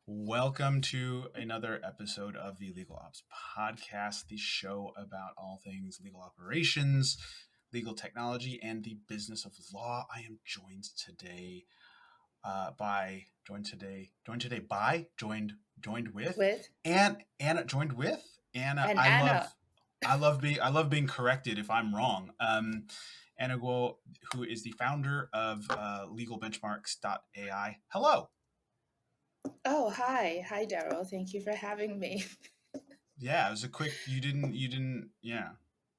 Welcome to another episode of the Legal Ops Podcast, the show about all things legal operations, legal technology, and the business of law. I am joined today joined with With Anna. Joined with Anna. and I Anna. love being corrected if I'm wrong. Anna Guo, who is the founder of LegalBenchmarks.ai. Hello. Oh, hi, Daryl. Thank you for having me. Yeah, it was a quick. You didn't. Yeah,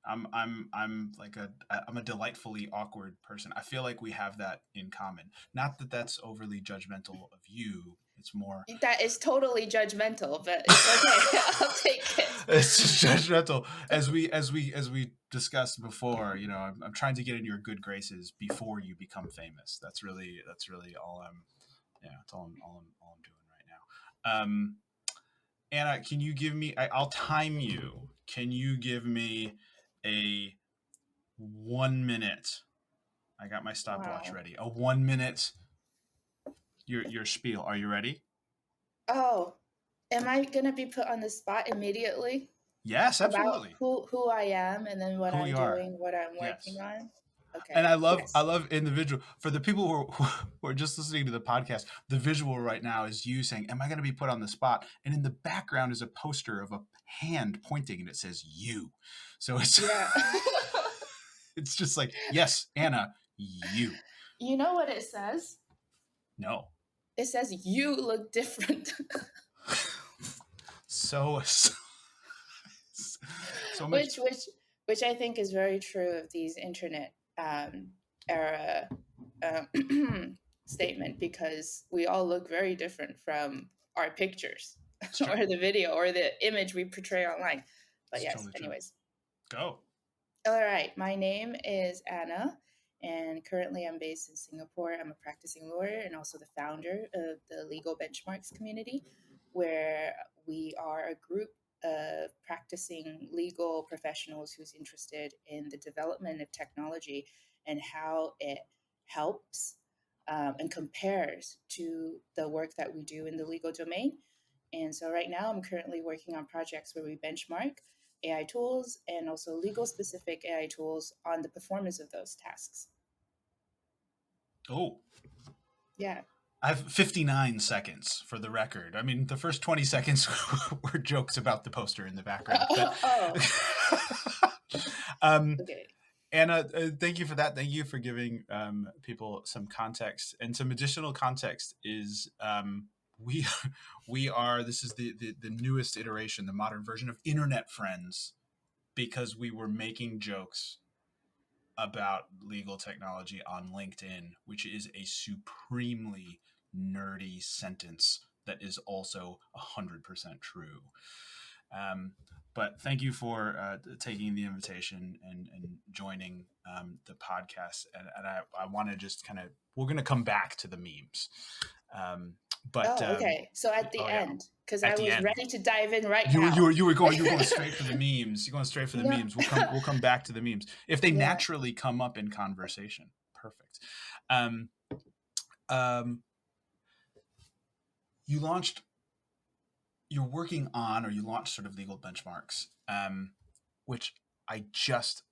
I'm a delightfully awkward person. I feel like we have that in common. Not that that's overly judgmental of you. It's more. That is totally judgmental, but it's okay. I'll take it. It's just judgmental as we discussed before. I'm trying to get in your good graces before you become famous. That's really all I'm. Yeah, that's all I'm doing right now. Anna, can you give me? I'll time you. Can you give me a 1 minute? I got my stopwatch Wow. ready. A 1 minute. Your spiel. Are you ready? Oh, am I gonna be put on the spot immediately Yes, about absolutely. who I am and then what Who I'm you are. doing, what I'm working Yes. on? And Okay. I love individual for the people who are just listening to the podcast. The visual right now is you saying, "Am I going to be put on the spot?" And in the background is a poster of a hand pointing, and it says "you." So it's Yeah. it's just like, yes, Anna, you. You know what it says? No. It says you look different. So so much. which I think is very true of these internet era statement, because we all look very different from our pictures It's true. or the video or the image we portray online. But It's yes, totally true. anyways. Go. All right, my name is Anna, and currently I'm based in Singapore. I'm a practicing lawyer and also the founder of the Legal Benchmarks community, where we are a group of practicing legal professionals who's interested in the development of technology and how it helps and compares to the work that we do in the legal domain. And so right now I'm currently working on projects where we benchmark AI tools and also legal specific AI tools on the performance of those tasks. Oh, Yeah. I have 59 seconds for the record. I mean, the first 20 seconds were jokes about the poster in the background, but Oh, um, okay. Anna, thank you for that. Thank you for giving people some context, and some additional context is we we are this is the newest iteration, the modern version of Internet Friends, because we were making jokes about legal technology on LinkedIn, which is a supremely nerdy sentence that is also 100% true. Um, but thank you for taking the invitation and joining the podcast. And I want to just kind of, we're going to come back to the memes. Um, but Oh, okay. So at the oh yeah, end, because I at the was end, ready to dive in right you were you now. were you were going straight for the memes. You're going straight for the No. memes. We'll come back to the memes if they Yeah. naturally come up in conversation. Perfect. Um, um, you launched. You're working on, or you launched sort of legal benchmarks, which I just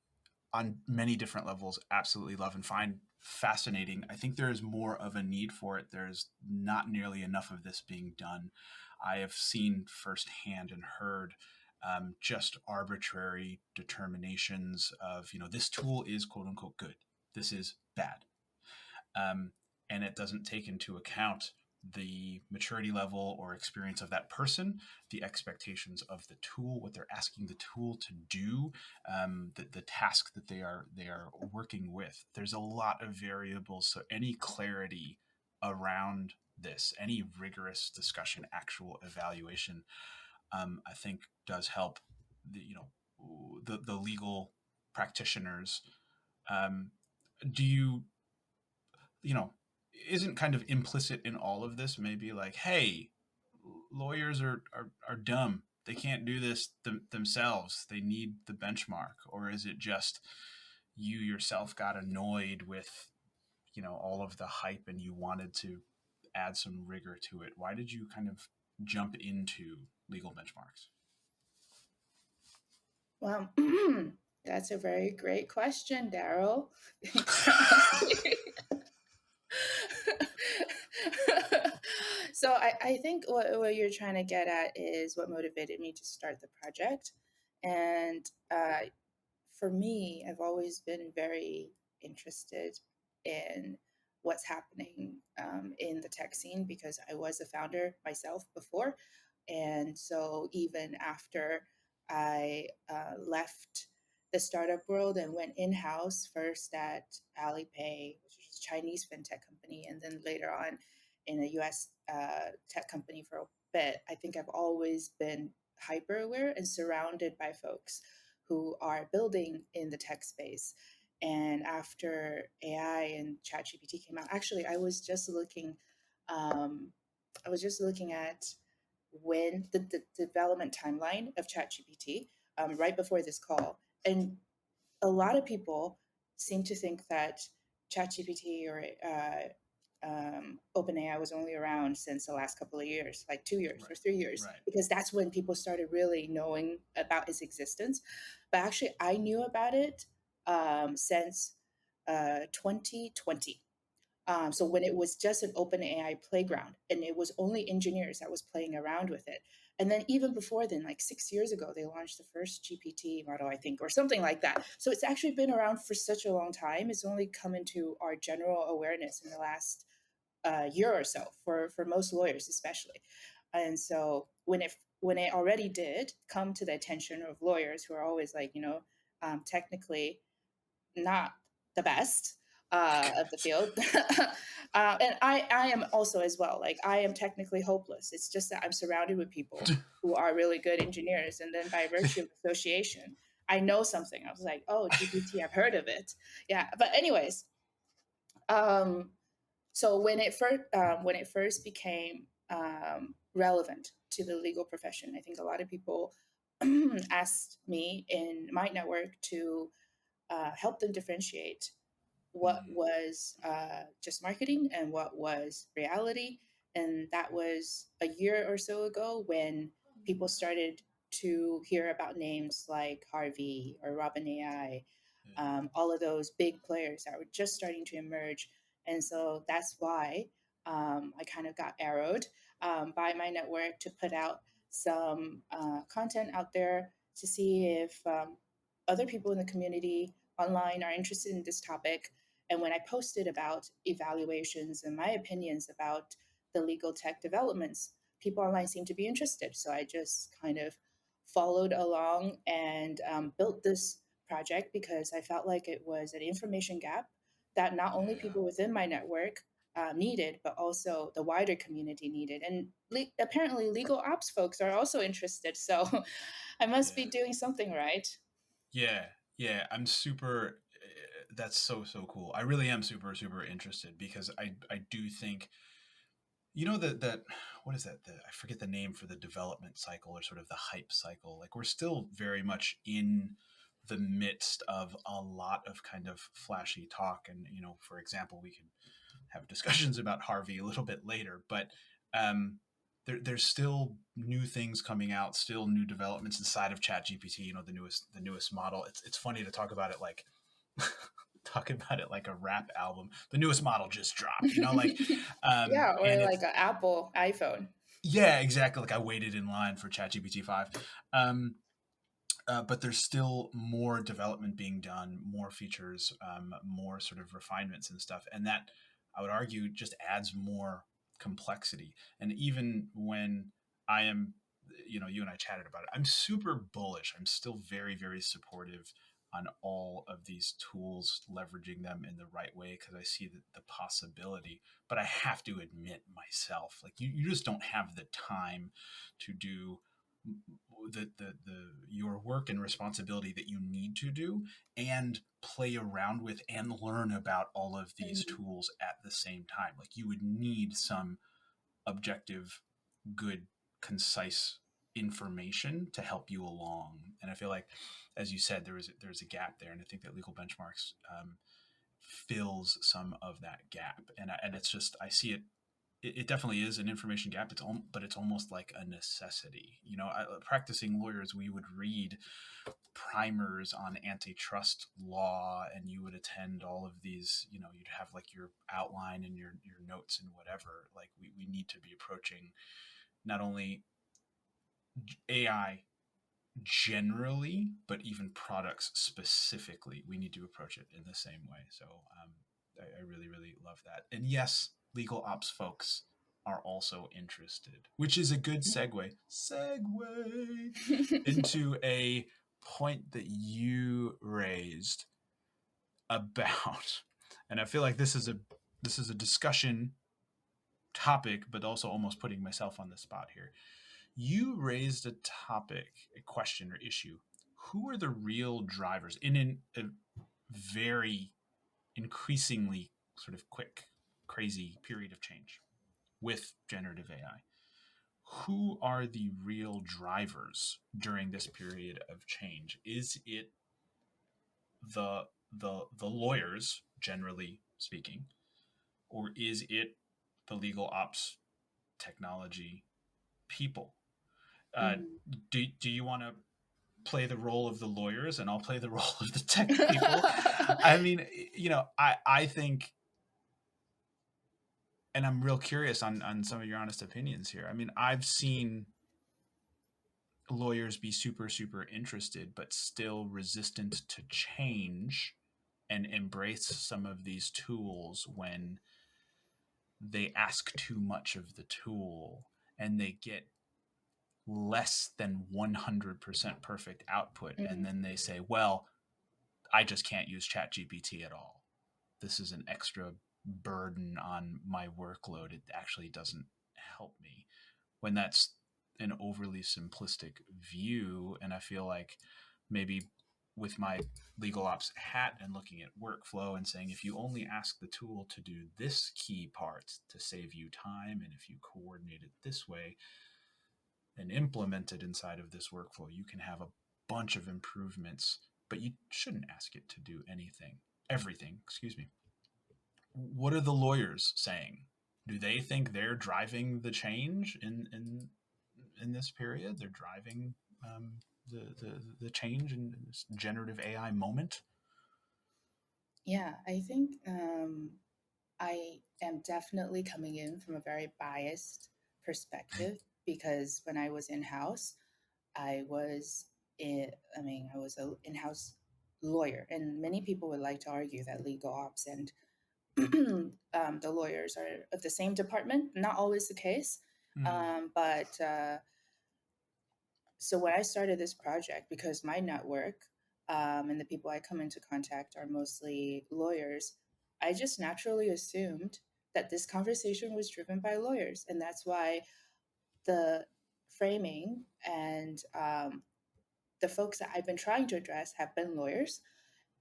on many different levels absolutely love and find fascinating. I think there is more of a need for it. There's not nearly enough of this being done. I have seen firsthand and heard just arbitrary determinations of, this tool is quote unquote good. This is bad. Um, and it doesn't take into account the maturity level or experience of that person, the expectations of the tool, what they're asking the tool to do, the task that they are working with. There's a lot of variables, so any clarity around this, any rigorous discussion, actual evaluation, I think does help the legal practitioners. Do you know isn't kind of implicit in all of this, maybe like, hey, lawyers are dumb, they can't do this themselves, they need the benchmark? Or is it just you yourself got annoyed with all of the hype and you wanted to add some rigor to it? Why did you kind of jump into legal benchmarks? Well, that's a very great question, Daryl. Thanks for asking. So I think what you're trying to get at is what motivated me to start the project. And for me, I've always been very interested in what's happening in the tech scene because I was a founder myself before. And so even after I left the startup world and went in house first at Alipay, which is a Chinese fintech company, and then later on in a US tech company for a bit, I think I've always been hyper aware and surrounded by folks who are building in the tech space. And after AI and ChatGPT came out, actually, um, I was just looking at when the development timeline of ChatGPT right before this call, and a lot of people seem to think that ChatGPT or OpenAI was only around since the last couple of years, like 2 years or Right, 3 years, right. because that's when people started really knowing about its existence. But actually, I knew about it since 2020. So when it was just an open AI playground and it was only engineers that was playing around with it. And then even before then, like 6 years ago, they launched the first GPT model, I think, or something like that. So it's actually been around for such a long time. It's only come into our general awareness in the last year or so for most lawyers, especially. And so when it already did come to the attention of lawyers who are always like, technically not the best of the field. And I am also as well. Like I am technically hopeless. It's just that I'm surrounded with people who are really good engineers, and then by virtue of association, I know something. I was like, oh, GPT, I've heard of it. Yeah, but anyways, um, so when it first became relevant to the legal profession, I think a lot of people asked me in my network to help them differentiate what Mm-hmm. was just marketing and what was reality. And that was a year or so ago when people started to hear about names like Harvey or Robin AI, Yeah. all of those big players that were just starting to emerge. And so that's why I kind of got arrowed by my network to put out some content out there to see if other people in the community online are interested in this topic. And when I posted about evaluations and my opinions about the legal tech developments, people online seemed to be interested. So I just kind of followed along and built this project because I felt like it was an information gap that not only Yeah. people within my network needed, but also the wider community needed. And apparently, legal ops folks are also interested. So I must Yeah. be doing something right. Yeah. Yeah. I'm super. That's so so cool. I really am super super interested because I do think that what is that I forget the name for the development cycle or sort of the hype cycle. Like we're still very much in the midst of a lot of kind of flashy talk, and for example, we can have discussions about Harvey a little bit later, but um, there's still new things coming out, still new developments inside of ChatGPT. The newest model. It's funny to talk about it like talk about it like a rap album. The newest model just dropped. Yeah, or And it's like an Apple iPhone. yeah, exactly. Like I waited in line for ChatGPT 5. Um, but there's still more development being done, more features, more sort of refinements and stuff. And that, I would argue, just adds more complexity. And even when I am, you and I chatted about it, I'm super bullish. I'm still very, very supportive on all of these tools, leveraging them in the right way because I see the possibility. But I have to admit myself, like you just don't have the time to do the your work and responsibility that you need to do and play around with and learn about all of these Mhm. tools at the same time. Like you would need some objective, good, concise information to help you along. And I feel like, as you said, there's a gap there, and I think that legal benchmarks fills some of that gap. And it's just I see it it definitely is an information gap. But it's almost like a necessity. Practicing lawyers, we would read primers on antitrust law, and you would attend all of these. You'd have like your outline and your notes and whatever. Like we need to be approaching not only AI generally, but even products specifically. We need to approach it in the same way. So I really, really love that. And yes, legal ops folks are also interested, which is a good segue into a point that you raised about, and I feel like this is a discussion topic, but also almost putting myself on the spot here. You raised a topic, a question or issue. Who are the real drivers in a very increasingly sort of quick, crazy period of change with generative AI? Who are the real drivers during this period of change? Is it the lawyers, generally speaking, or is it the legal ops technology people? Uh, Mhm. do you want to play the role of the lawyers and I'll play the role of the tech people? I mean, I think, and I'm real curious on some of your honest opinions here. I mean, I've seen lawyers be super, super interested, but still resistant to change and embrace some of these tools when they ask too much of the tool and they get less than 100% perfect output. And Mhm. then they say, well, I just can't use ChatGPT at all. This is an extra burden on my workload. It actually doesn't help me. When that's an overly simplistic view, and I feel like maybe with my legal ops hat and looking at workflow and saying if you only ask the tool to do this key part to save you time, and if you coordinate it this way and implement it inside of this workflow, you can have a bunch of improvements, but you shouldn't ask it to do everything, excuse me. What are the lawyers saying? Do they think they're driving the change in this period? They're driving the change in this generative AI moment. Yeah, I think I am definitely coming in from a very biased perspective because when I was in house, I was I mean, I was an in-house lawyer, and many people would like to argue that legal ops and the lawyers are of the same department. Not always the case, Mm, but so when I started this project, because my network and the people I come into contact are mostly lawyers, I just naturally assumed that this conversation was driven by lawyers, and that's why the framing and the folks that I've been trying to address have been lawyers.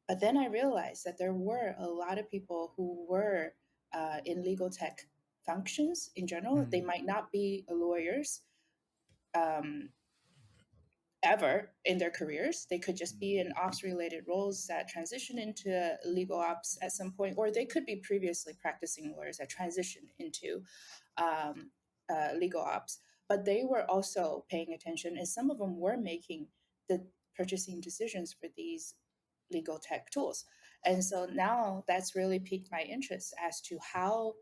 But then I realized that there were a lot of people who were in legal tech functions in general. They mm, might not be lawyers, um, ever in their careers. They could just be in ops related roles that transition into legal ops at some point, or they could be previously practicing lawyers that transition into um, legal ops. But they were also paying attention, and some of them were making the purchasing decisions for these legal tech tools. And so now that's really piqued my interest as to how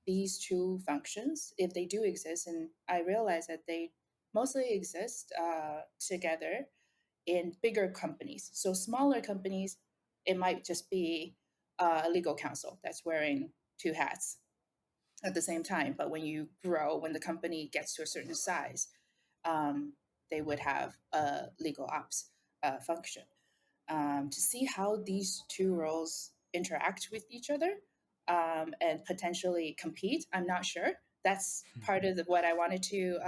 these two functions, if they do exist, and I realize that they mostly exist together in bigger companies. So smaller companies, it might just be a legal counsel that's wearing two hats at the same time. But when you grow, when the company gets to a certain size, um, they would have a legal ops function. To see how these two roles interact with each other and potentially compete. I'm not sure. That's part of what I wanted to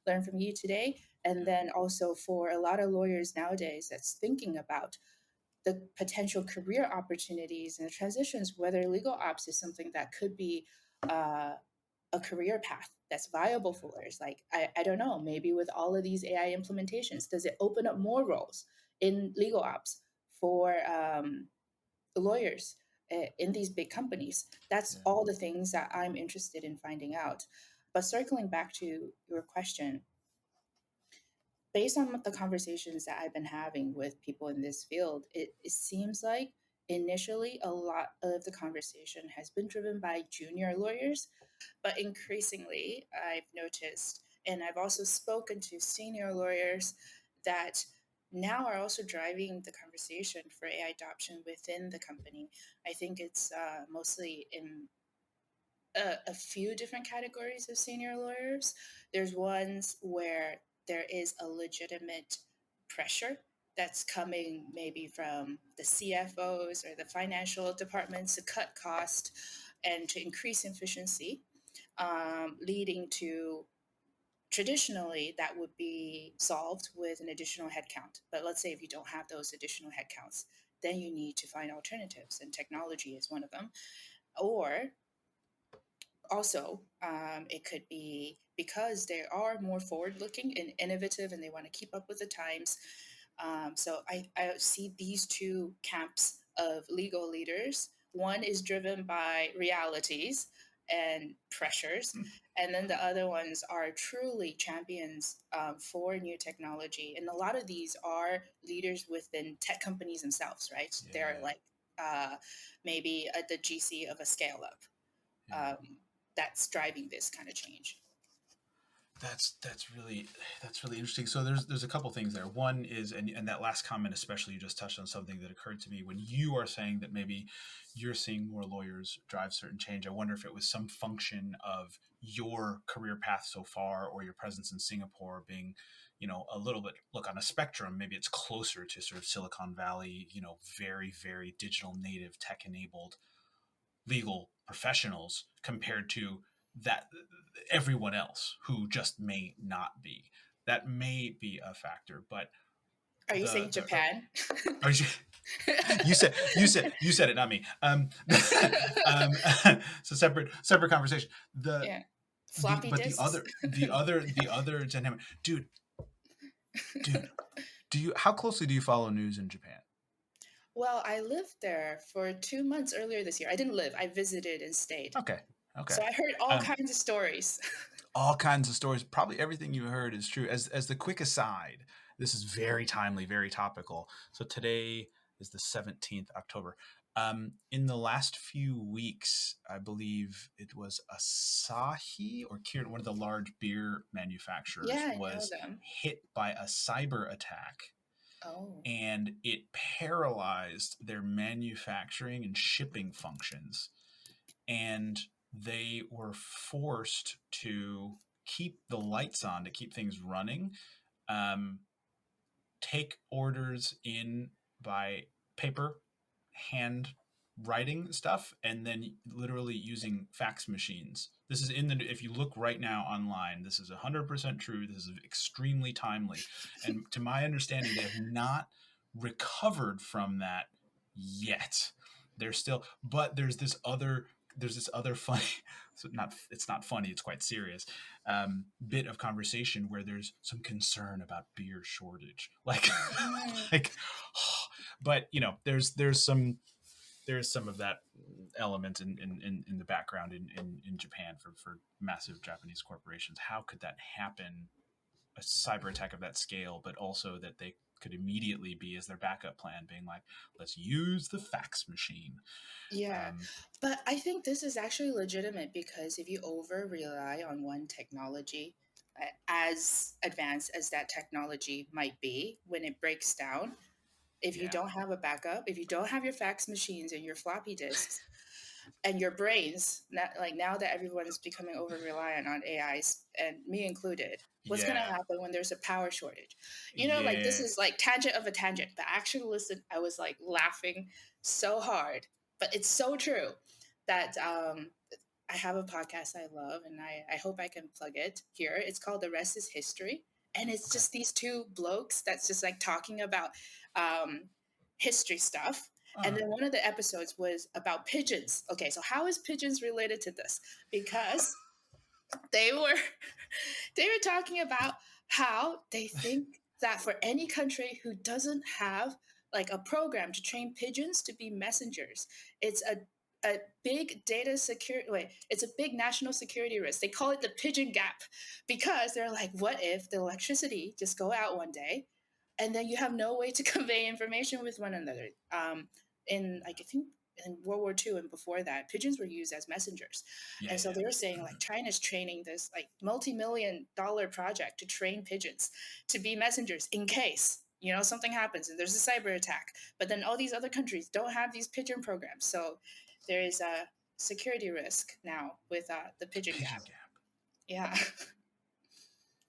learn from you today. And yeah. then also for a lot of lawyers nowadays that's thinking about the potential career opportunities and the transitions, whether legal ops is something that could be uh, a career path that's viable for lawyers. Like, I don't know, maybe with all of these AI implementations, does it open up more roles in legal ops for lawyers? in these big companies. That's Yeah. all the things that I'm interested in finding out. But circling back to your question, based on the conversations that I've been having with people in this field, it seems like initially a lot of the conversation has been driven by junior lawyers, but increasingly I've noticed, and I've also spoken to senior lawyers that now are also driving the conversation for AI adoption within the company. I think it's mostly in a few different categories of senior lawyers. There's ones where there is a legitimate pressure that's coming maybe from the CFOs or the financial departments to cut cost and to increase efficiency, leading to traditionally that would be solved with an additional headcount. But let's say if you don't have those additional headcounts, then you need to find alternatives, and technology is one of them. Or also, it could be because they are more forward looking and innovative and they want to keep up with the times. So I see these two camps of legal leaders. One is driven by realities and pressures, and then the other ones are truly champions for new technology. And a lot of these are leaders within tech companies themselves, right? They're Yeah. like maybe at the GC of a scale up, Yeah. um, that's driving this kind of change. That's really interesting. So there's a couple things there. One is, and that last comment especially, you just touched on something that occurred to me when you are saying that maybe you're seeing more lawyers drive certain change. I wonder if it was some function of your career path so far or your presence in Singapore being, a little bit, look, on a spectrum, maybe it's closer to sort of Silicon Valley, very, very digital native tech enabled legal professionals compared to that everyone else who just may not be. That may be a factor, but Are you the saying the Japan? are you, you said it, not me. Um, so separate conversation. The Yeah. the Floppy but disks? the other dynamic, dude. Do you how closely do you follow news in Japan? Well, I lived there for 2 months earlier this year. I didn't live, I visited and stayed. Okay, okay. So I heard all Um, kinds of stories. all kinds of stories. Probably everything you heard is true. As the quick aside, this is very timely, very topical. So today is the 17th October. In the last few weeks, I believe it was Asahi or Kirin, one of the large beer manufacturers, Yeah, I know was them. hit by a cyber attack, Oh. and it paralyzed their manufacturing and shipping functions, and they were forced to keep the lights on to keep things running, um, take orders in by paper, hand writing stuff, and then literally using fax machines. This is in the, if you look right now online, this is 100% true. This is extremely timely. And to my understanding, they have not recovered from that yet. They're still, but there's this other funny, so not, it's not funny, it's quite serious, bit of conversation where there's some concern about beer shortage, like Mm. like but there's some of that element in the background in Japan for massive Japanese corporations. How could that happen, a cyber attack of that scale, but also that they could immediately be as their backup plan being like, let's use the fax machine. Yeah, um, but I think this is actually legitimate because if you over rely on one technology, as advanced as that technology might be, when it breaks down, if you yeah, don't have a backup, if you don't have your fax machines and your floppy disks, and your brains, not, like now that everyone's becoming over reliant on AIs and me included, what's going to yeah, happen when there's a power shortage? Like this yeah, is like tangent of a tangent, but actually listen, I was like laughing so hard, but it's so true that I have a podcast I love, and I hope I can plug it here. It's called The Rest is History. And it's okay, just these two blokes that's just like talking about um, history stuff. And uh, then one of the episodes was about pigeons. Okay, so how is pigeons related to this? Because they were they were talking about how they think that for any country who doesn't have like a program to train pigeons to be messengers. It's a big data security wait, it's a big national security risk. They call it the Pigeon Gap because they're like, what if the electricity just go out one day and then you have no way to convey information with one another? In like I think in World War II and before that, pigeons were used as messengers. Yeah, And so yeah. they were saying like China's training this like multi-million-dollar project to train pigeons to be messengers in case something happens and there's a cyber attack. But then all these other countries don't have these pigeon programs, so there is a security risk now with the The Pigeon Pigeon Gap. Gap. Yeah,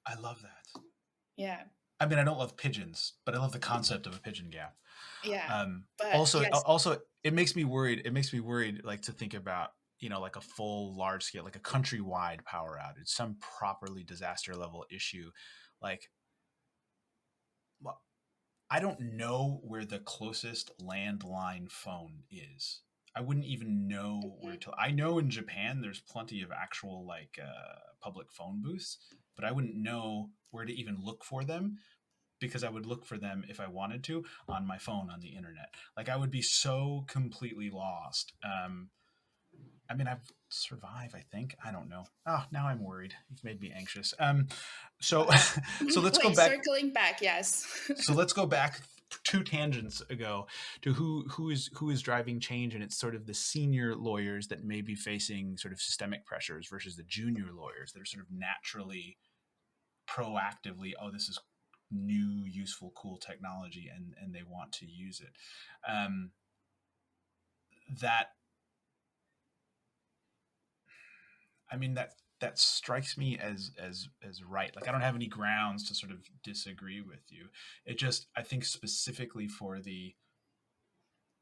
I love that. yeah, I mean, I don't love pigeons, but I love the concept of a pigeon gap. yeah. But yes. Also, it makes me worried. It makes me worried, like to think about, like a full large scale, like a countrywide power outage, some properly disaster level issue. Like, well, I don't know where the closest landline phone is. I wouldn't even know where Mhm. to. I know in Japan there's plenty of actual like public phone booths, but I wouldn't know where to even look for them because I would look for them if I wanted to on my phone on the internet. Like I would be so completely lost. I mean, I've survived. I think. I don't know. Oh, now I'm worried. You've made me anxious. So, Wow. so let's go Wait, back. circling back, yes. So let's go back two tangents ago to who is driving change, and it's sort of the senior lawyers that may be facing sort of systemic pressures versus the junior lawyers that are sort of naturally proactively, oh, this is new, useful, cool technology, and they want to use it. Um, that I mean that strikes me as right. Like I don't have any grounds to sort of disagree with you. It just I think specifically for the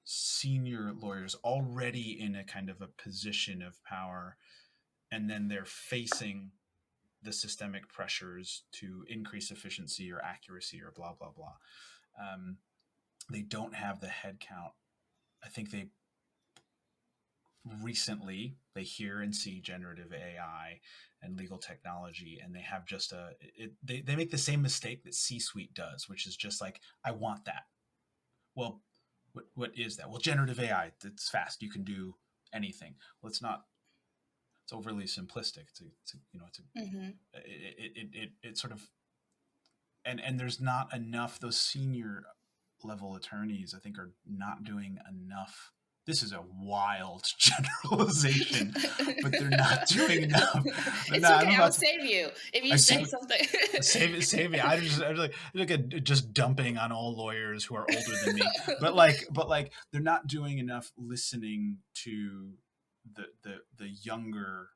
senior lawyers already in a kind of a position of power, and then they're facing the systemic pressures to increase efficiency or accuracy or blah blah blah. Um, they don't have the headcount. I think they hear and see generative AI and legal technology, and they have just they make the same mistake that C-suite does, which is just like, I want that. Well, what is that? Well, generative AI, it's fast. You can do anything. Well, it's not. It's overly simplistic. Hmm. It sort of and there's not enough. Those senior level attorneys, I think, are not doing enough. This is a wild generalization, but they're not doing enough. They're It's not. I'm okay. I'll about to. save you if I you say save something. save me. I was like just dumping on all lawyers who are older than me, but like they're not doing enough listening to the younger,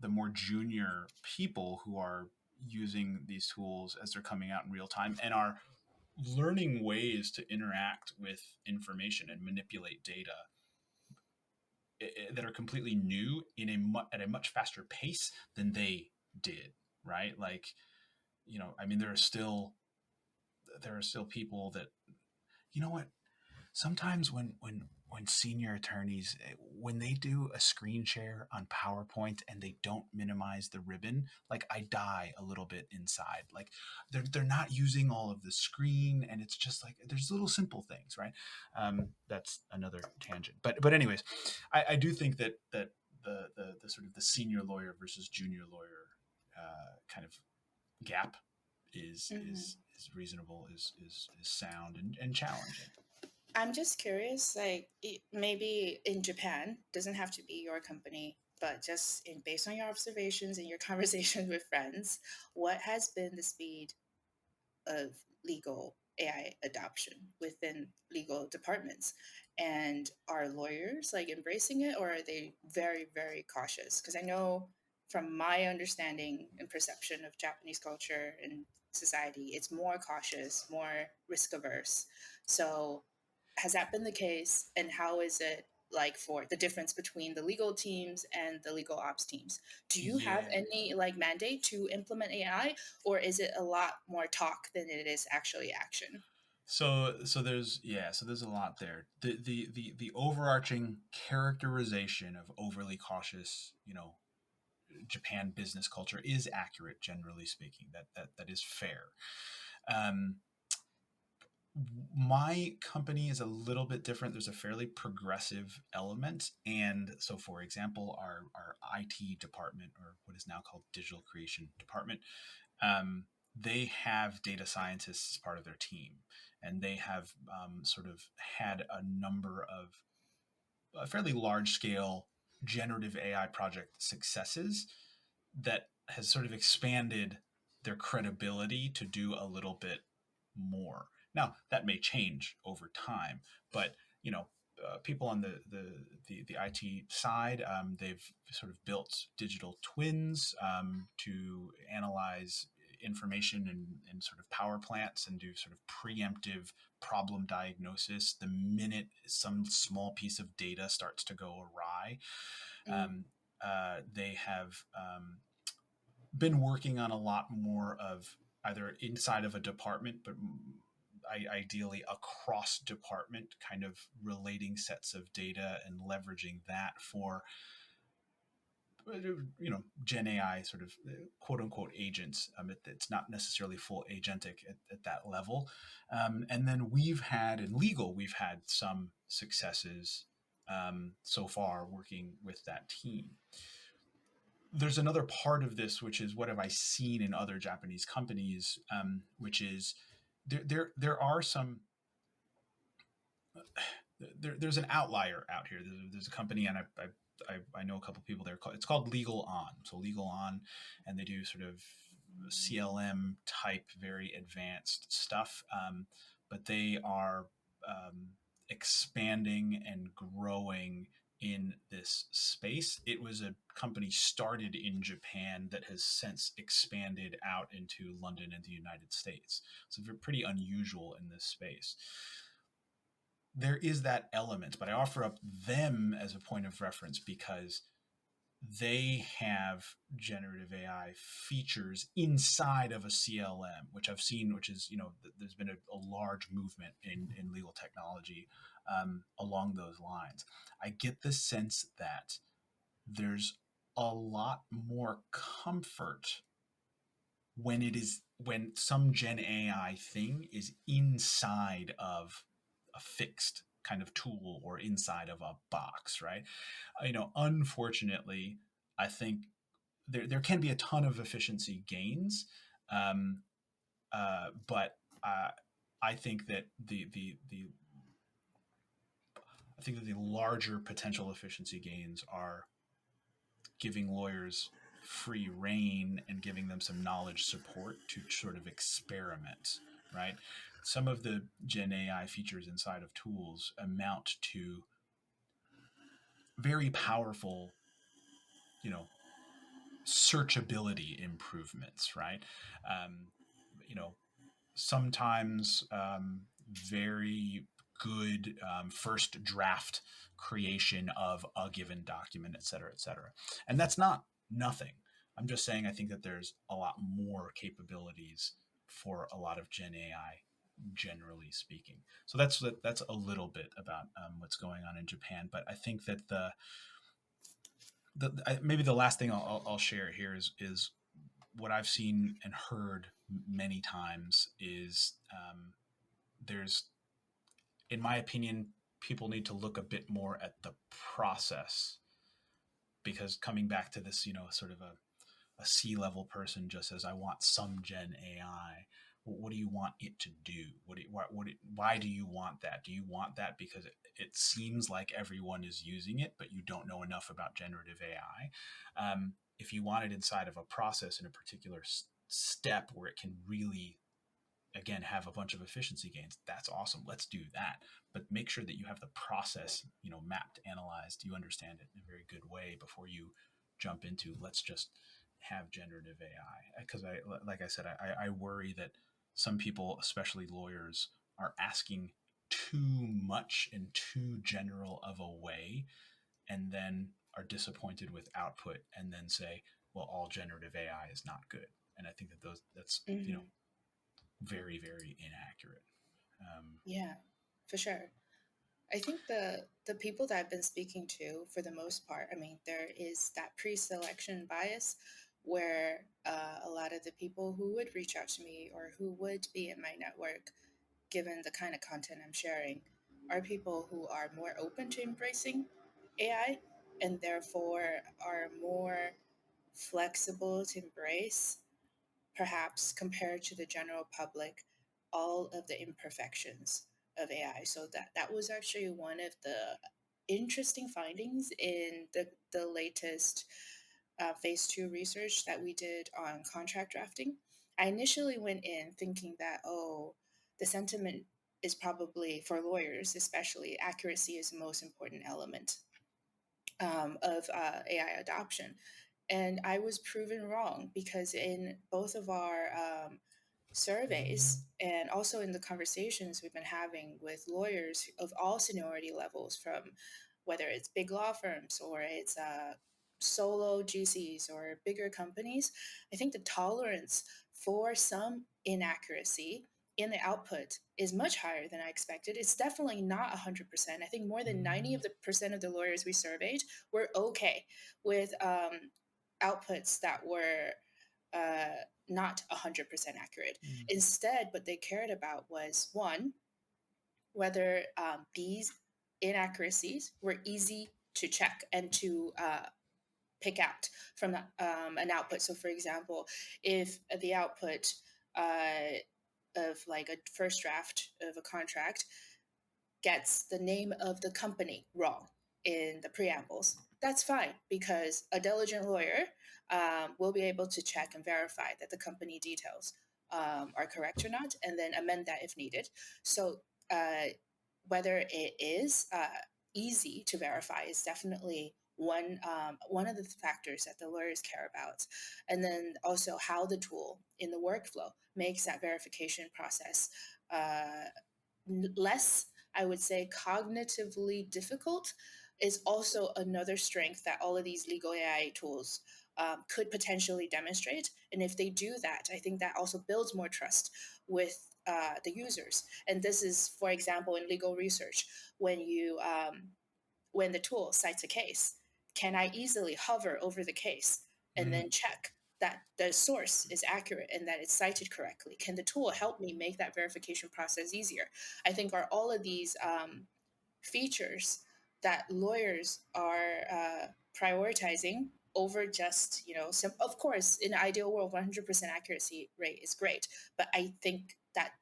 the more junior people who are using these tools as they're coming out in real time and are learning ways to interact with information and manipulate data that are completely new at a much faster pace than they did, right? Like, I mean, there are still people that, you know what, sometimes when senior attorneys, when they do a screen share on PowerPoint and they don't minimize the ribbon, like I die a little bit inside. Like they're not using all of the screen, and it's just like there's little simple things, right? That's another tangent, but anyways, I do think that the sort of the senior lawyer versus junior lawyer kind of gap is Mhm. is is reasonable, is sound and challenging. I'm just curious, like maybe in Japan, doesn't have to be your company, but just based on your observations and your conversations with friends, what has been the speed of legal AI adoption within legal departments? And are lawyers like embracing it, or are they very, very cautious? Because I know from my understanding and perception of Japanese culture and society, it's more cautious, more risk averse. So, has that been the case? And how is it like for the difference between the legal teams and the legal ops teams? Do you have Yeah. any like mandate to implement AI, or is it a lot more talk than it is actually action? So there's a lot there. The overarching characterization of overly cautious, Japan business culture is accurate, generally speaking. That is fair. Um, My company is a little bit different. There's a fairly progressive element. And so, for example, our IT department, or what is now called digital creation department, um, they have data scientists as part of their team. And they have sort of had a number of fairly large scale generative AI project successes that has sort of expanded their credibility to do a little bit more. Now that may change over time, but you know, people on the IT side, they've sort of built digital twins to analyze information in sort of power plants and do sort of preemptive problem diagnosis the minute some small piece of data starts to go awry. Mm, Um, they have been working on a lot more of either inside of a department, but ideally across department, kind of relating sets of data and leveraging that for Gen AI sort of quote unquote agents. It's not necessarily full agentic at that level. And then we've had in legal, we've had some successes so far working with that team. There's another part of this, which is what have I seen in other Japanese companies, which is there are some there's an outlier out here. There's a company, and I know a couple of people there. It's called Legal On. So Legal On, and they do sort of CLM type, very advanced stuff. But they are expanding and growing in this space. It was a company started in Japan that has since expanded out into London and the United States. So pretty unusual in this space. There is that element, but I offer up them as a point of reference because they have generative AI features inside of a CLM, which I've seen, which is, there's been a large movement in legal technology along those lines. I get the sense that there's a lot more comfort when some Gen AI thing is inside of a fixed kind of tool or inside of a box, right? Unfortunately, I think there can be a ton of efficiency gains, um, but I think that the larger potential efficiency gains are giving lawyers free reign and giving them some knowledge support to sort of experiment, right? Some of the Gen AI features inside of tools amount to very powerful, you know, searchability improvements, right? Um, you know, Sometimes very good first draft creation of a given document, et cetera, et cetera. And that's not nothing. I'm just saying I think that there's a lot more capabilities for a lot of Gen AI, generally speaking. So that's a little bit about what's going on in Japan. But I think that maybe the last thing I'll share here is what I've seen and heard many times is there's, in my opinion, people need to look a bit more at the process, because coming back to this, sort of a C-level person just says, I want some Gen AI. Well, what do you want it to do? Why do you want that? Do you want that because it seems like everyone is using it, but you don't know enough about generative AI? If you want it inside of a process in a particular step where it can really, again, have a bunch of efficiency gains, that's awesome, let's do that. But make sure that you have the process mapped, analyzed, you understand it in a very good way before you jump into let's just have generative AI. Because like I said, I worry that some people, especially lawyers, are asking too much in too general of a way, and then are disappointed with output, and then say, well, all generative AI is not good. And I think that's mhm. very, very inaccurate. Yeah, for sure. I think the people that I've been speaking to, for the most part, I mean, there is that pre-selection bias where a lot of the people who would reach out to me or who would be in my network given the kind of content I'm sharing, are people who are more open to embracing AI and therefore are more flexible to embrace, perhaps compared to the general public, all of the imperfections of AI. So that was actually one of the interesting findings in the latest phase two research that we did on contract drafting. I initially went in thinking that, oh, the sentiment is probably for lawyers, especially accuracy is the most important element of AI adoption. And I was proven wrong because in both of our surveys and also in the conversations we've been having with lawyers of all seniority levels, from whether it's big law firms or it's solo GCs or bigger companies, I think the tolerance for some inaccuracy in the output is much higher than I expected. It's definitely not 100%. I think more than 90 of the percent of the lawyers we surveyed were okay with outputs that were uh, not 100% accurate. Mm. Instead, what they cared about was one, whether these inaccuracies were easy to check and to pick out from an output. So, for example, if the output of like a first draft of a contract gets the name of the company wrong in the preambles, that's fine because a diligent lawyer will be able to check and verify that the company details are correct or not, and then amend that if needed. So, uh, whether it is easy to verify is definitely one of the factors that the lawyers care about, and then also how the tool in the workflow makes that verification process uh, less, I would say, cognitively difficult is also another strength that all of these legal AI tools could potentially demonstrate. And if they do that, I think that also builds more trust with the users. And this is, for example, in legal research, when you when the tool cites a case, can I easily hover over the case and Mm. then check that the source is accurate and that it's cited correctly? Can the tool help me make that verification process easier? I think are all of these features that lawyers are prioritizing over just, of course, in an ideal world, 100% accuracy rate is great. But I think that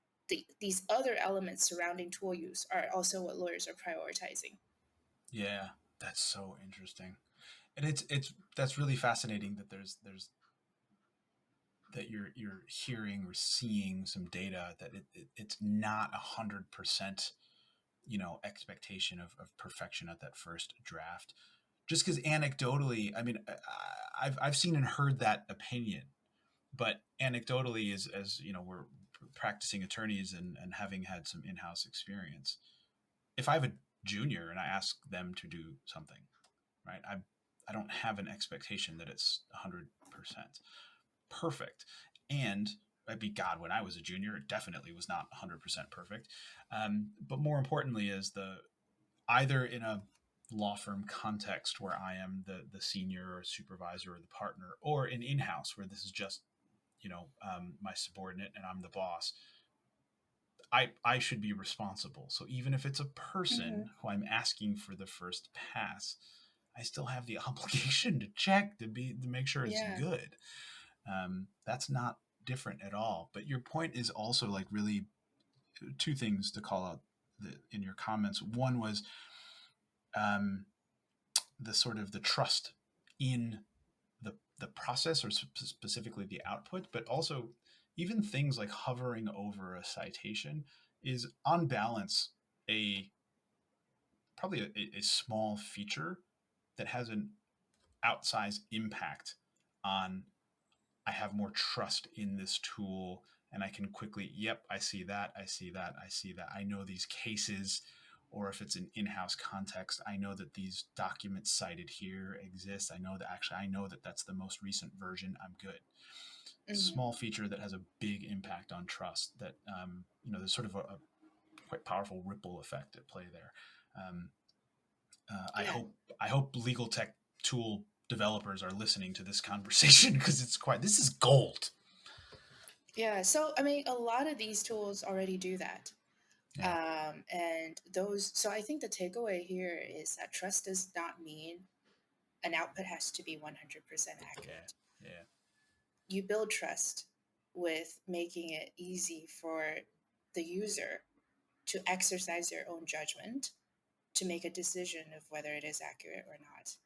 these other elements surrounding tool use are also what lawyers are prioritizing. Yeah, that's so interesting, and it's that's really fascinating that there's that you're hearing or seeing some data that it's not 100% expectation of perfection at that first draft, just because anecdotally, I mean, I've seen and heard that opinion, but anecdotally, as you know, we're practicing attorneys and having had some in-house experience, if I have a junior and I ask them to do something, right, I don't have an expectation that it's 100% perfect. And I'd be God, when I was a junior, it definitely was not 100% perfect. But more importantly, is the either in a law firm context where I am the senior or supervisor or the partner, or an in-house where this is just my subordinate and I'm the boss. I should be responsible. So even if it's a person Hmm. who I'm asking for the first pass, I still have the obligation to check to make sure it's Yeah. good. That's not different at all. But your point is also like really two things to call out in your comments. One was um, the sort of the trust in the process or specifically the output, but also even things like hovering over a citation is on balance a probably a small feature that has an outsized impact on I have more trust in this tool and I can quickly, yep, I see that, I see that, I see that. I know these cases, or if it's an in-house context, I know that these documents cited here exist. I know that that's the most recent version. I'm good. Hmm. Small feature that has a big impact on trust that, there's sort of a quite powerful ripple effect at play there. Um, I Yeah. hope I hope legal tech tool developers are listening to this conversation because this is gold. Yeah. So, I mean, a lot of these tools already do that. Yeah. And those, so I think the takeaway here is that trust does not mean an output has to be 100% Yeah. accurate. Yeah. You build trust with making it easy for the user to exercise their own judgment to make a decision of whether it is accurate or not.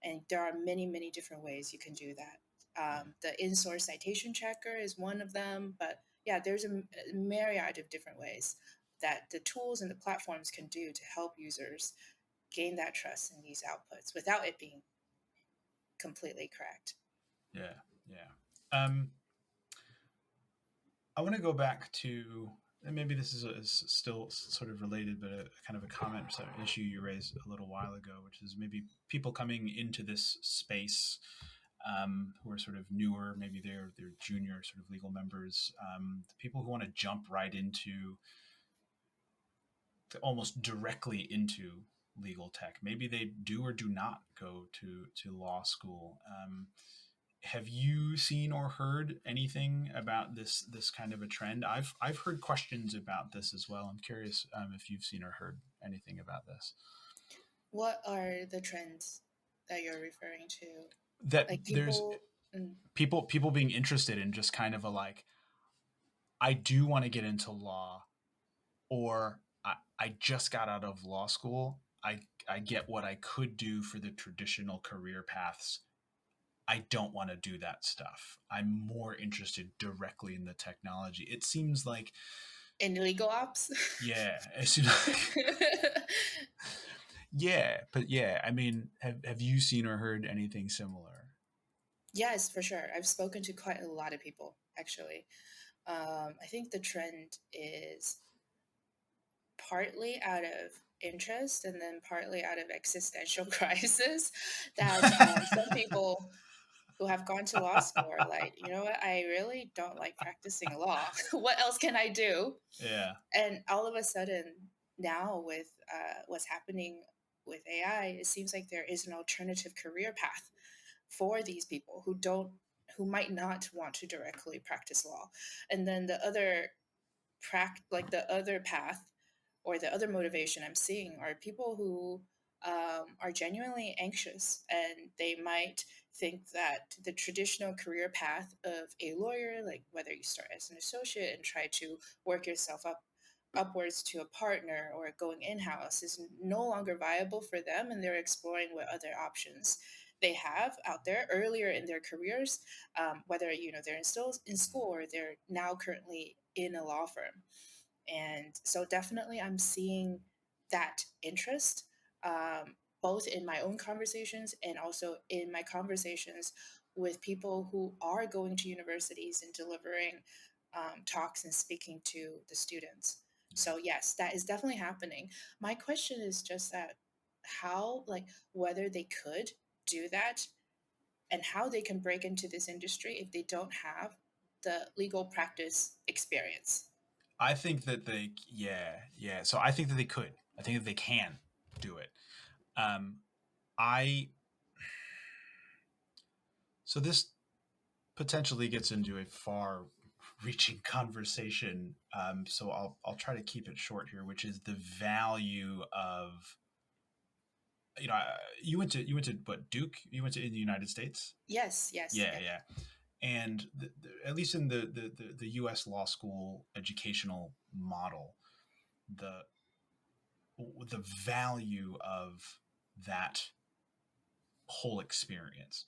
And there are many, many different ways you can do that. Yeah. The in-source citation checker is one of them, but yeah, there's a myriad of different ways that the tools and the platforms can do to help users gain that trust in these outputs without it being completely correct. Yeah. Yeah. Um, I want to go back to, and maybe this is still sort of related, but a kind of a comment or sort of issue you raised a little while ago, which is maybe people coming into this space who are sort of newer, maybe they're junior sort of legal members, the people who want to jump right into almost directly into legal tech. Maybe they do or do not go to law school. Have you seen or heard anything about this kind of a trend? I've heard questions about this as well. I'm curious if you've seen or heard anything about this. What are the trends that you're referring to? That Like there's people, mm, people being interested in just kind of a like, I do want to get into law, or I just got out of law school. I get what I could do for the traditional career paths. I don't want to do that stuff. I'm more interested directly in the technology. It seems like, in legal ops. yeah, it seems like, yeah, but yeah, I mean, have you seen or heard anything similar? Yes, for sure. I've spoken to quite a lot of people actually. I think the trend is partly out of interest and then partly out of existential crisis that some people who have gone to law school are like, you know what, I really don't like practicing law. What else can I do? Yeah, And all of a sudden, now with what's happening with AI, it seems like there is an alternative career path for these people who might not want to directly practice law. And then the other like the other path or the other motivation I'm seeing are people who are genuinely anxious and they might think that the traditional career path of a lawyer, like whether you start as an associate and try to work yourself upwards to a partner or going in-house, is no longer viable for them, and they're exploring what other options they have out there earlier in their careers, whether they're still in school or they're now currently in a law firm. And so definitely I'm seeing that interest, both in my own conversations and also in my conversations with people who are going to universities and delivering talks and speaking to the students. yeah. So yes, that is definitely happening. My question is just that how, like, whether they could do that and how they can break into this industry if they don't have the legal practice experience. I think that yeah. So I think that they could. I think that they can do it. Um, I so this potentially gets into a far reaching conversation. So I'll try to keep it short here, which is the value of, you went to what, Duke? You went to in the United States? Yes, yes, Yeah, yes. yeah. And at least in the U.S. law school educational model, the the value of that whole experience.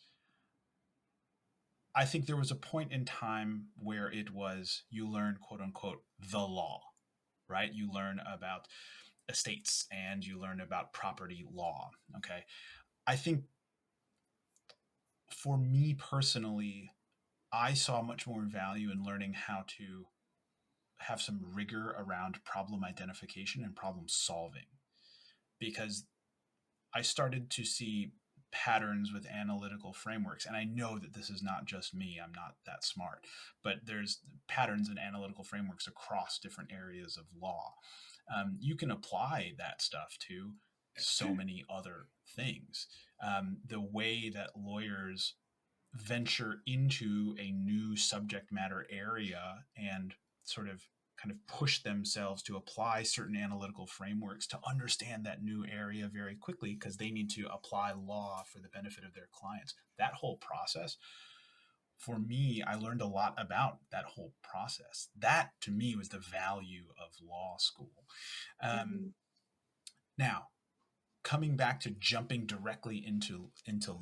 I think there was a point in time where it was you learn quote unquote the law, right? You learn about estates and you learn about property law. Okay. I think for me personally, I saw much more value in learning how to have some rigor around problem identification and problem solving, because I started to see patterns with analytical frameworks. And I know that this is not just me, I'm not that smart, but there's patterns and analytical frameworks across different areas of law. You can apply that stuff to so many other things. The way that lawyers venture into a new subject matter area and sort of kind of push themselves to apply certain analytical frameworks to understand that new area very quickly because they need to apply law for the benefit of their clients. That whole process, for me, I learned a lot about that whole process. That to me was the value of law school. Um, Hmm. Now, coming back to jumping directly into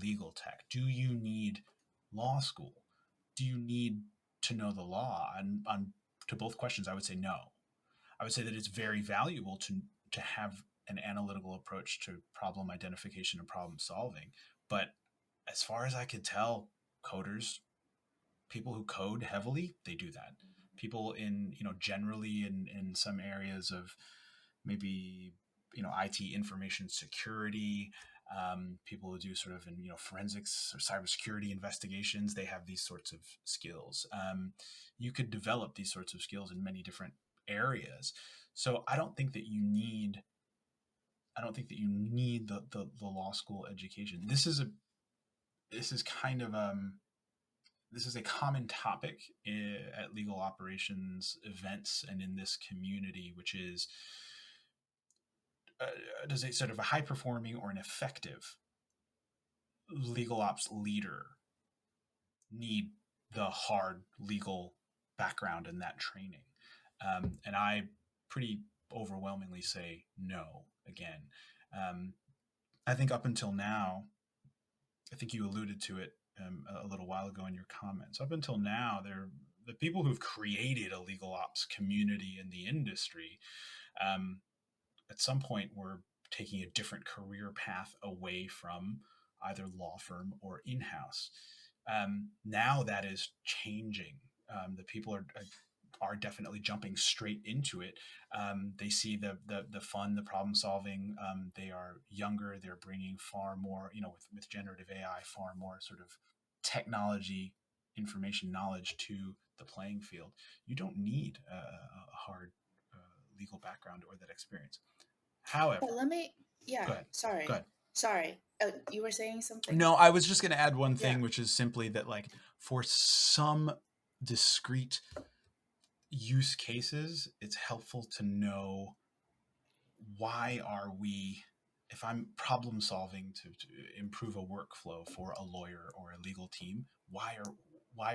legal tech, do you need law school? Do you need to know the law? And on to both questions, I would say no. I would say that it's very valuable to have an analytical approach to problem identification and problem solving. But as far as I could tell, coders, people who code heavily, they do that. People in, generally in some areas of maybe, IT information security, people who do sort of in, forensics or cybersecurity investigations, they have these sorts of skills. You could develop these sorts of skills in many different areas. So I don't think that you need the law school education. This is a common topic at legal operations events and in this community, which is, does a sort of a high performing or an effective legal ops leader need the hard legal background and that training? And I pretty overwhelmingly say no. Again, um, I think up until now, I think you alluded to it a little while ago in your comments. Up until now, the people who've created a legal ops community in the industry, um, at some point were taking a different career path away from either law firm or in-house. Now that is changing. The people are definitely jumping straight into it. They see the fun, the problem solving. They are younger. They're bringing far more, with generative AI, far more sort of technology, information, knowledge to the playing field. You don't need a hard legal background or that experience. But However, let me, yeah, go ahead. Go sorry, ahead. sorry. You were saying something? No, I was just going to add one Yeah. thing, which is simply that, like, for some discrete use cases, it's helpful to know why are we, if I'm problem solving to improve a workflow for a lawyer or a legal team, why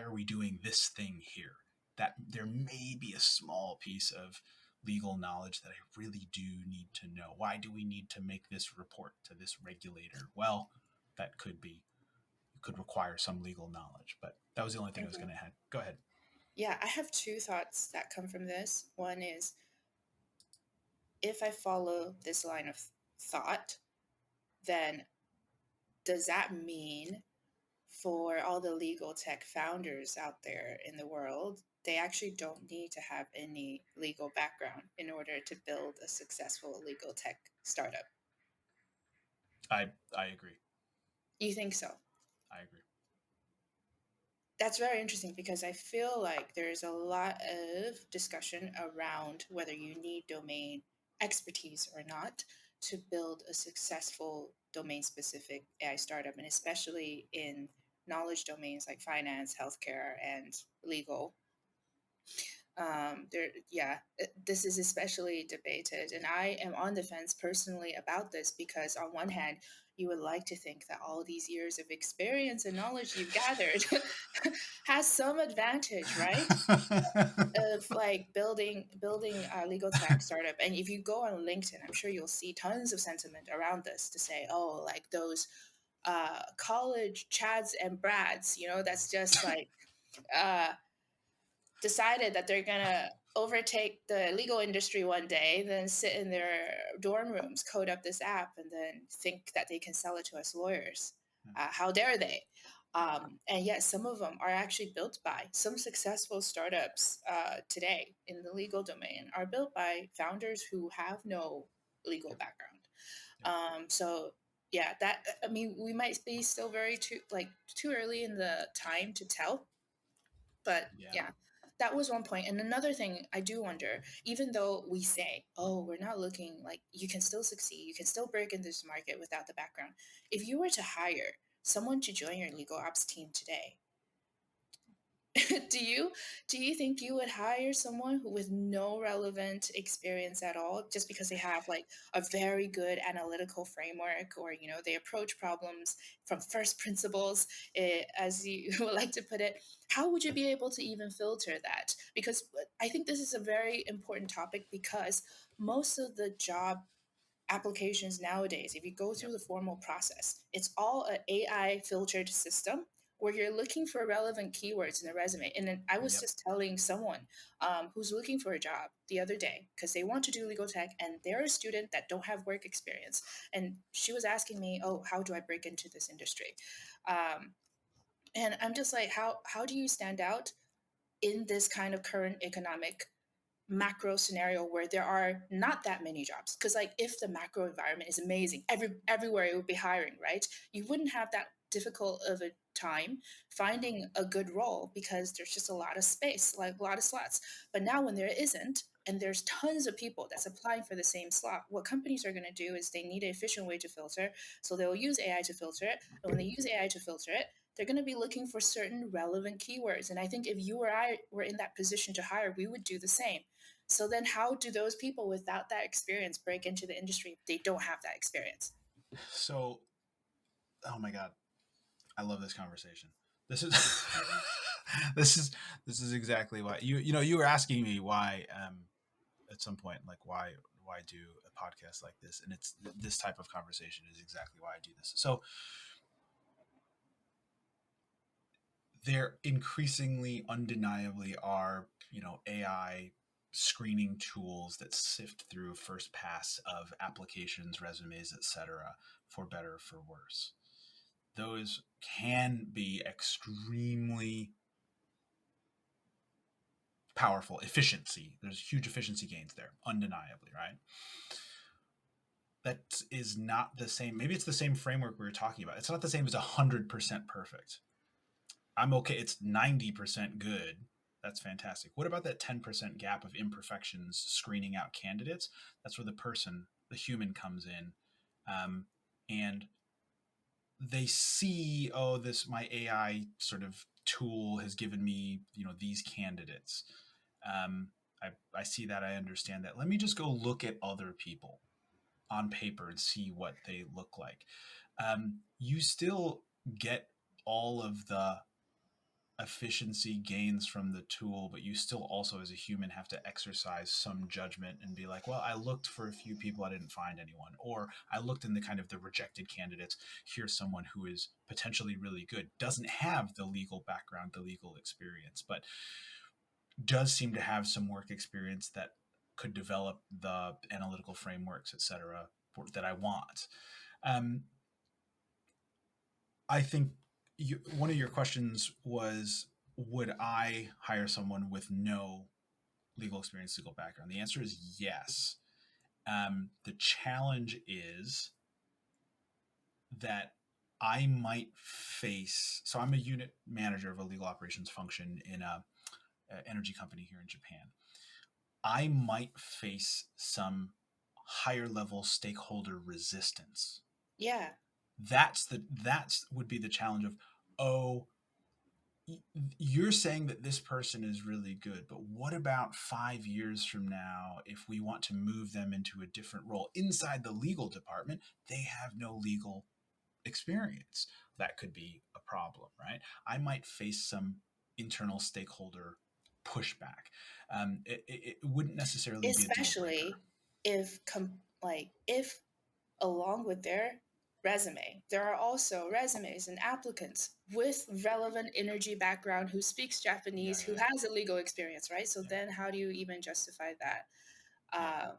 are we doing this thing here? That there may be a small piece of legal knowledge that I really do need to know. Why do we need to make this report to this regulator? Well, that could require some legal knowledge, but that was the only thing I was Okay. going to add. Go ahead. Yeah, I have two thoughts that come from this. One is, if I follow this line of thought, then does that mean for all the legal tech founders out there in the world, they actually don't need to have any legal background in order to build a successful legal tech startup? I agree. You think so? I agree. That's very interesting because I feel like there's a lot of discussion around whether you need domain expertise or not to build a successful domain specific AI startup, and especially in knowledge domains like finance, healthcare, and legal. Yeah, this is especially debated, and I am on the fence personally about this because on one hand, you would like to think that all these years of experience and knowledge you've gathered has some advantage, right? Of like building a legal tech startup. And if you go on LinkedIn, I'm sure you'll see tons of sentiment around this to say, oh, like those college chads and brads, that's just like uh decided that they're gonna overtake the legal industry one day, then sit in their dorm rooms, code up this app, and then think that they can sell it to us lawyers. How dare they? And yet, some of them are actually built by some successful startups today in the legal domain are built by founders who have no legal Yep. background. Yep. So yeah, that I mean, we might be still very too early in the time to tell, but Yeah. yeah, that was one point. And another thing I do wonder, even though we say, oh, we're not looking like you can still succeed, you can still break into this market without the background. If you were to hire someone to join your legal ops team today, do you do you think you would hire someone who with no relevant experience at all just because they have like a very good analytical framework, or they approach problems from first principles, as you would like to put it? How would you be able to even filter that? Because I think this is a very important topic, because most of the job applications nowadays, if you go Yep. through the formal process, it's all an AI filtered system where you're looking for relevant keywords in a resume. And then I was Yep. just telling someone who's looking for a job the other day, because they want to do legal tech and they're a student that don't have work experience. And she was asking me, "Oh, how do I break into this industry?" Um, and I'm just like, how do you stand out in this kind of current economic macro scenario where there are not that many jobs? Because like if the macro environment is amazing, everywhere it would be hiring, right? You wouldn't have that difficult of a time finding a good role, because there's just a lot of space, like a lot of slots. But now when there isn't, and there's tons of people that's applying for the same slot, what companies are going to do is they need an efficient way to filter, so they'll use AI to filter it. And when they use AI to filter it, they're going to be looking for certain relevant keywords. And I think if you or I were in that position to hire, we would do the same. So then how do those people without that experience break into the industry if they don't have that experience? So, oh my God, I love this conversation. This is this is this is exactly why you were asking me why at some point, like why do a podcast like this, and it's this type of conversation is exactly why I do this. So there increasingly, undeniably are AI screening tools that sift through first pass of applications, resumes, etc., for better or for worse. Those can be extremely powerful. Efficiency, there's huge efficiency gains there, undeniably, right? That is not the same. Maybe it's the same framework we were talking about. It's not the same as 100% perfect. I'm okay. It's 90% good. That's fantastic. What about that 10% gap of imperfections screening out candidates? That's where the person, the human, comes in. And they see, oh, this, my AI sort of tool has given me, these candidates. Um, I see that. I understand that. Let me just go look at other people on paper and see what they look like. You still get all of the efficiency gains from the tool, but you still also, as a human, have to exercise some judgment and be like, well, I looked for a few people, I didn't find anyone, or I looked in the kind of the rejected candidates. Here's someone who is potentially really good, doesn't have the legal background, the legal experience, but does seem to have some work experience that could develop the analytical frameworks, etc., that I want. Um, I think one of your questions was, would I hire someone with no legal experience, legal background? The answer is yes. The challenge is that I might face. So I'm a unit manager of a legal operations function in a energy company here in Japan. I might face some higher level stakeholder resistance. Yeah. That's would be the challenge of, oh, you're saying that this person is really good, but what about 5 years from now if we want to move them into a different role inside the legal department? They have no legal experience. That could be a problem, right? I might face some internal stakeholder pushback. It wouldn't necessarily be a deal breaker. Especially if along with their resume, there are also resumes and applicants with relevant energy background who speaks Yeah, Japanese, who yeah, has a legal experience, right? So yeah, then how do you even justify that yeah. um,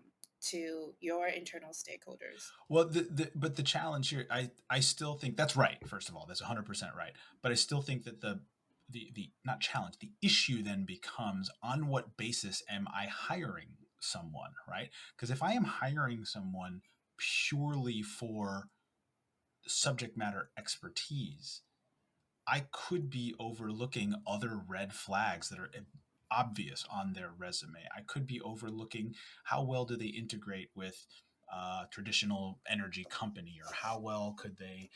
to your internal stakeholders? Well, but the challenge here, I still think that's right. First of all, that's 100% right. But I still think that the not challenge, the issue then becomes, on what basis am I hiring someone, right? Because if I am hiring someone purely for subject matter expertise, I could be overlooking other red flags that are obvious on their resume. I could be overlooking how well do they integrate with traditional energy company, or how well could they,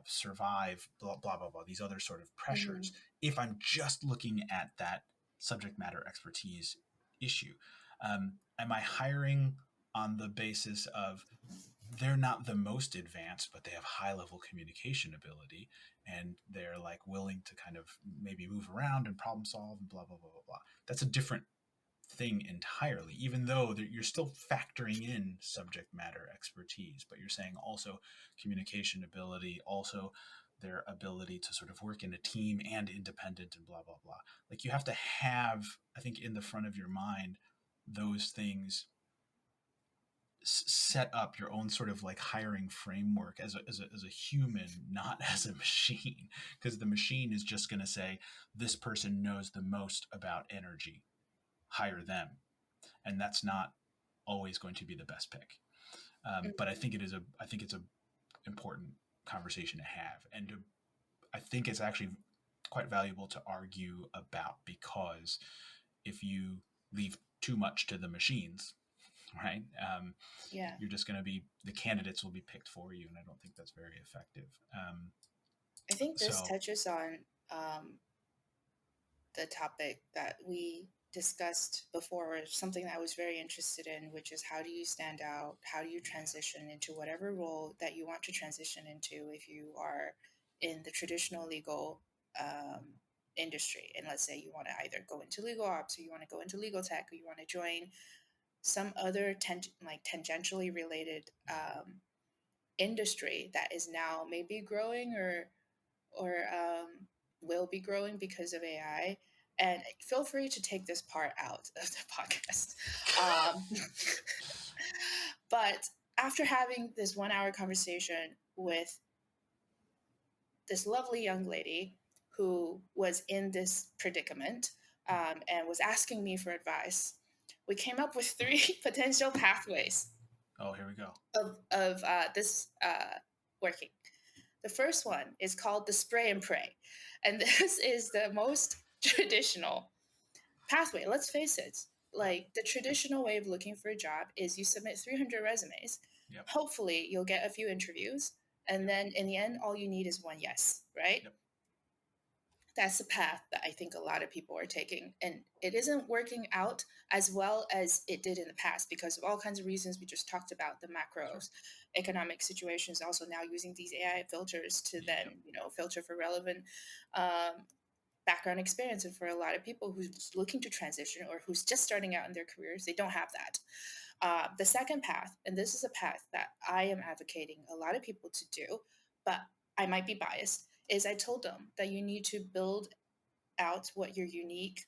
survive, blah, blah, blah, blah, these other sort of Mm-hmm. pressures, if I'm just looking at that subject matter expertise issue. Am I hiring on the basis of they're not the most advanced, but they have high level communication ability, and they're like willing to kind of maybe move around and problem solve and blah, blah, blah, blah, blah? That's a different thing entirely, even though you're still factoring in subject matter expertise, but you're saying also communication ability, also their ability to sort of work in a team and independent and blah, blah, blah. Like you have to have, I think, in the front of your mind, those things set up your own sort of like hiring framework as a human, not as a machine, because the machine is just going to say this person knows the most about energy, hire them, and that's not always going to be the best pick. But I think it's a important conversation to have, and I think it's actually quite valuable to argue about, because if you leave too much to the machines, right? Yeah. You're just going to be, the candidates will be picked for you, and I don't think that's very effective. I think this So touches on the topic that we discussed before, or something that I was very interested in, which is how do you stand out? How do you yeah, transition into whatever role that you want to transition into if you are in the traditional legal industry? And let's say you want to either go into legal ops, or you want to go into legal tech, or you want to join some other like tangentially related industry that is now maybe growing, or will be growing because of AI. And feel free to take this part out of the podcast. Um, but after having this 1 hour conversation with this lovely young lady who was in this predicament, and was asking me for advice, we came up with three potential pathways oh, here we go. of this working. The first one is called the spray and pray. And this is the most traditional pathway. Let's face it, Yep, like the traditional way of looking for a job is you submit 300 resumes. yep, Hopefully, you'll get a few interviews. And yep, then in the end, all you need is one yes, right? yep, That's the path that I think a lot of people are taking. And it isn't working out as well as it did in the past because of all kinds of reasons we just talked about, the sure, macros, economic situations, also now using these AI filters to yep, then, filter for relevant um, background experience. And for a lot of people who's looking to transition or who's just starting out in their careers, they don't have that. The second path, and this is a path that I am advocating a lot of people to do, but I might be biased, is I told them that you need to build out what your unique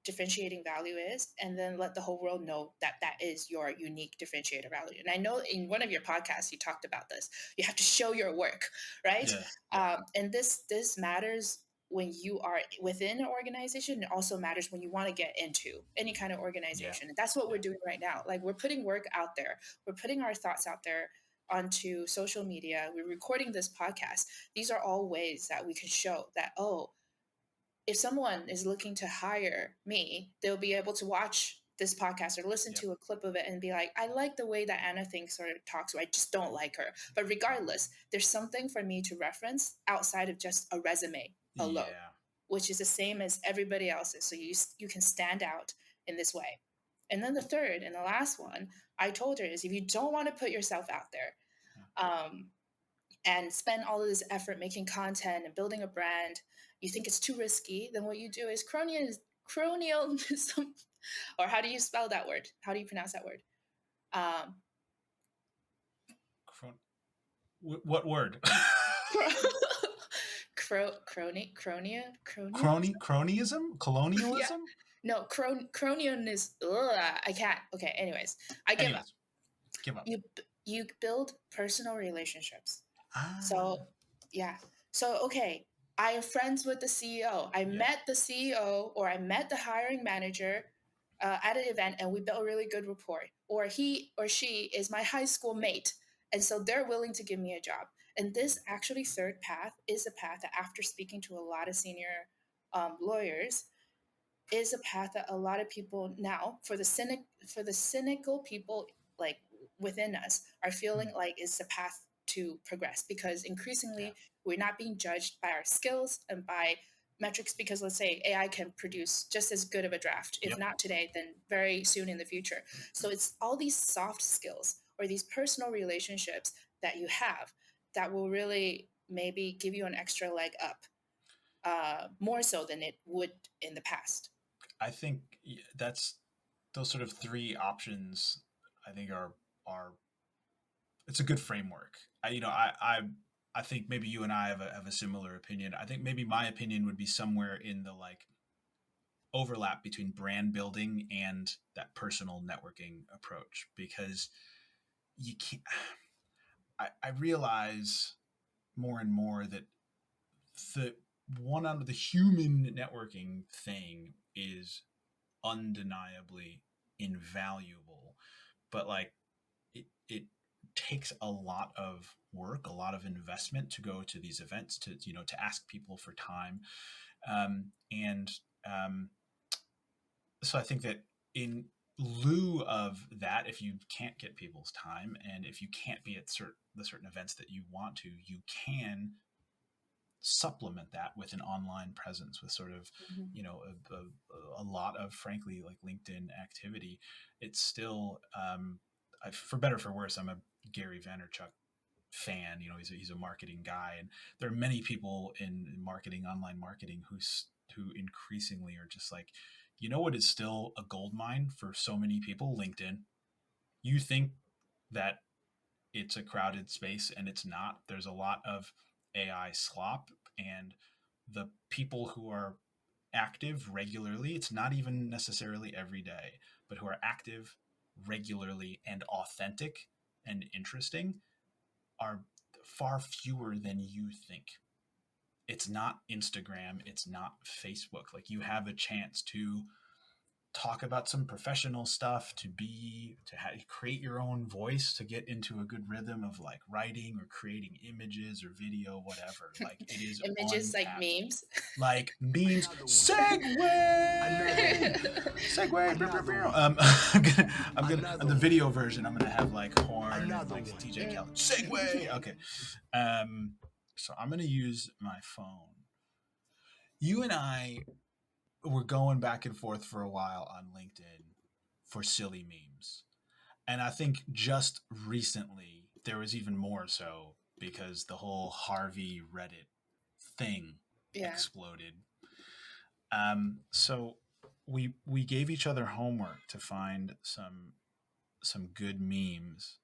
differentiating value is, and then let the whole world know that that is your unique differentiator value. And I know in one of your podcasts you talked about this. You have to show your work, right? yeah, yeah, And this matters when you are within an organization. It also matters when you want to get into any kind of yeah, organization. And that's what we're yeah, doing right now. Like we're putting work out there. We're putting our thoughts out there onto social media. We're recording this podcast. These are all ways that we can show that, oh, if someone is looking to hire me, they'll be able to watch this podcast or listen yep, to a clip of it and be like, I like the way that Anna thinks or talks, or I just don't like her. But regardless, there's something for me to reference outside of just a resume alone, yeah, which is the same as everybody else's. So you can stand out in this way. And then the third and the last one I told her is if you don't want to put yourself out there, yeah. um, and spend all of this effort making content and building a brand, you think it's too risky, then what you do is cronyism, or how do you spell that word? How do you pronounce that word? Um, What word? Cronyism? Cronyism, Yeah. colonialism. No, cronion is, ugh, I can't. Okay, anyways, I give up. Anyways, give up. You build personal relationships. Ah, So, yeah. So, okay, I am friends with the CEO. I yeah, met the CEO or I met the hiring manager at an event and we built a really good rapport. Or he or she is my high school mate. And so they're willing to give me a job. And this actually third path is a path that, after speaking to a lot of senior lawyers, is a path that a lot of people now, for the cynical people, like within us are feeling Mm. like it's the path to progress, because Yeah. increasingly we're not being judged by our skills and by metrics, because let's say AI can produce just as good of a draft, if Yep. not today, then very soon in the future. So it's all these soft skills or these personal relationships that you have that will really maybe give you an extra leg up, more so than it would in the past. I think that's those sort of three options. I think are it's a good framework. I think maybe you and I have a similar opinion. I think maybe my opinion would be somewhere in the like overlap between brand building and that personal networking approach because you can't. I realize more and more that the one out of the human networking thing is undeniably invaluable, but like it takes a lot of work, a lot of investment to go to these events, to to ask people for time, and um, so I think that in lieu of that, if you can't get people's time and if you can't be at the certain events that you want to, you can supplement that with an online presence with sort of Mhm. a lot of frankly like LinkedIn activity. It's still for better or for worse, I'm a Gary Vaynerchuk fan. He's a marketing guy, and there are many people in marketing, online marketing, who increasingly are just like, what is still a gold mine for so many people? LinkedIn. You think that it's a crowded space, and it's not. There's a lot of AI slop, and the people who are active regularly, it's not even necessarily every day, but who are active regularly and authentic and interesting are far fewer than you think. It's not Instagram, it's not Facebook. Like, you have a chance to talk about some professional stuff, create your own voice, to get into a good rhythm of like writing or creating images or video, whatever. Like, it is Images like untapped. memes. Like memes, Another one. Another segue, one. Another segue. one. On the Another one. video version, I'm gonna have like horn and Another like one. DJ Mm. Khaled. Segue. Okay. Um, so I'm gonna use my phone. You and I were going back and forth for a while on LinkedIn for silly memes. And I think just recently there was even more so because the whole Harvey Reddit thing Yeah. exploded. So we gave each other homework to find some good memes,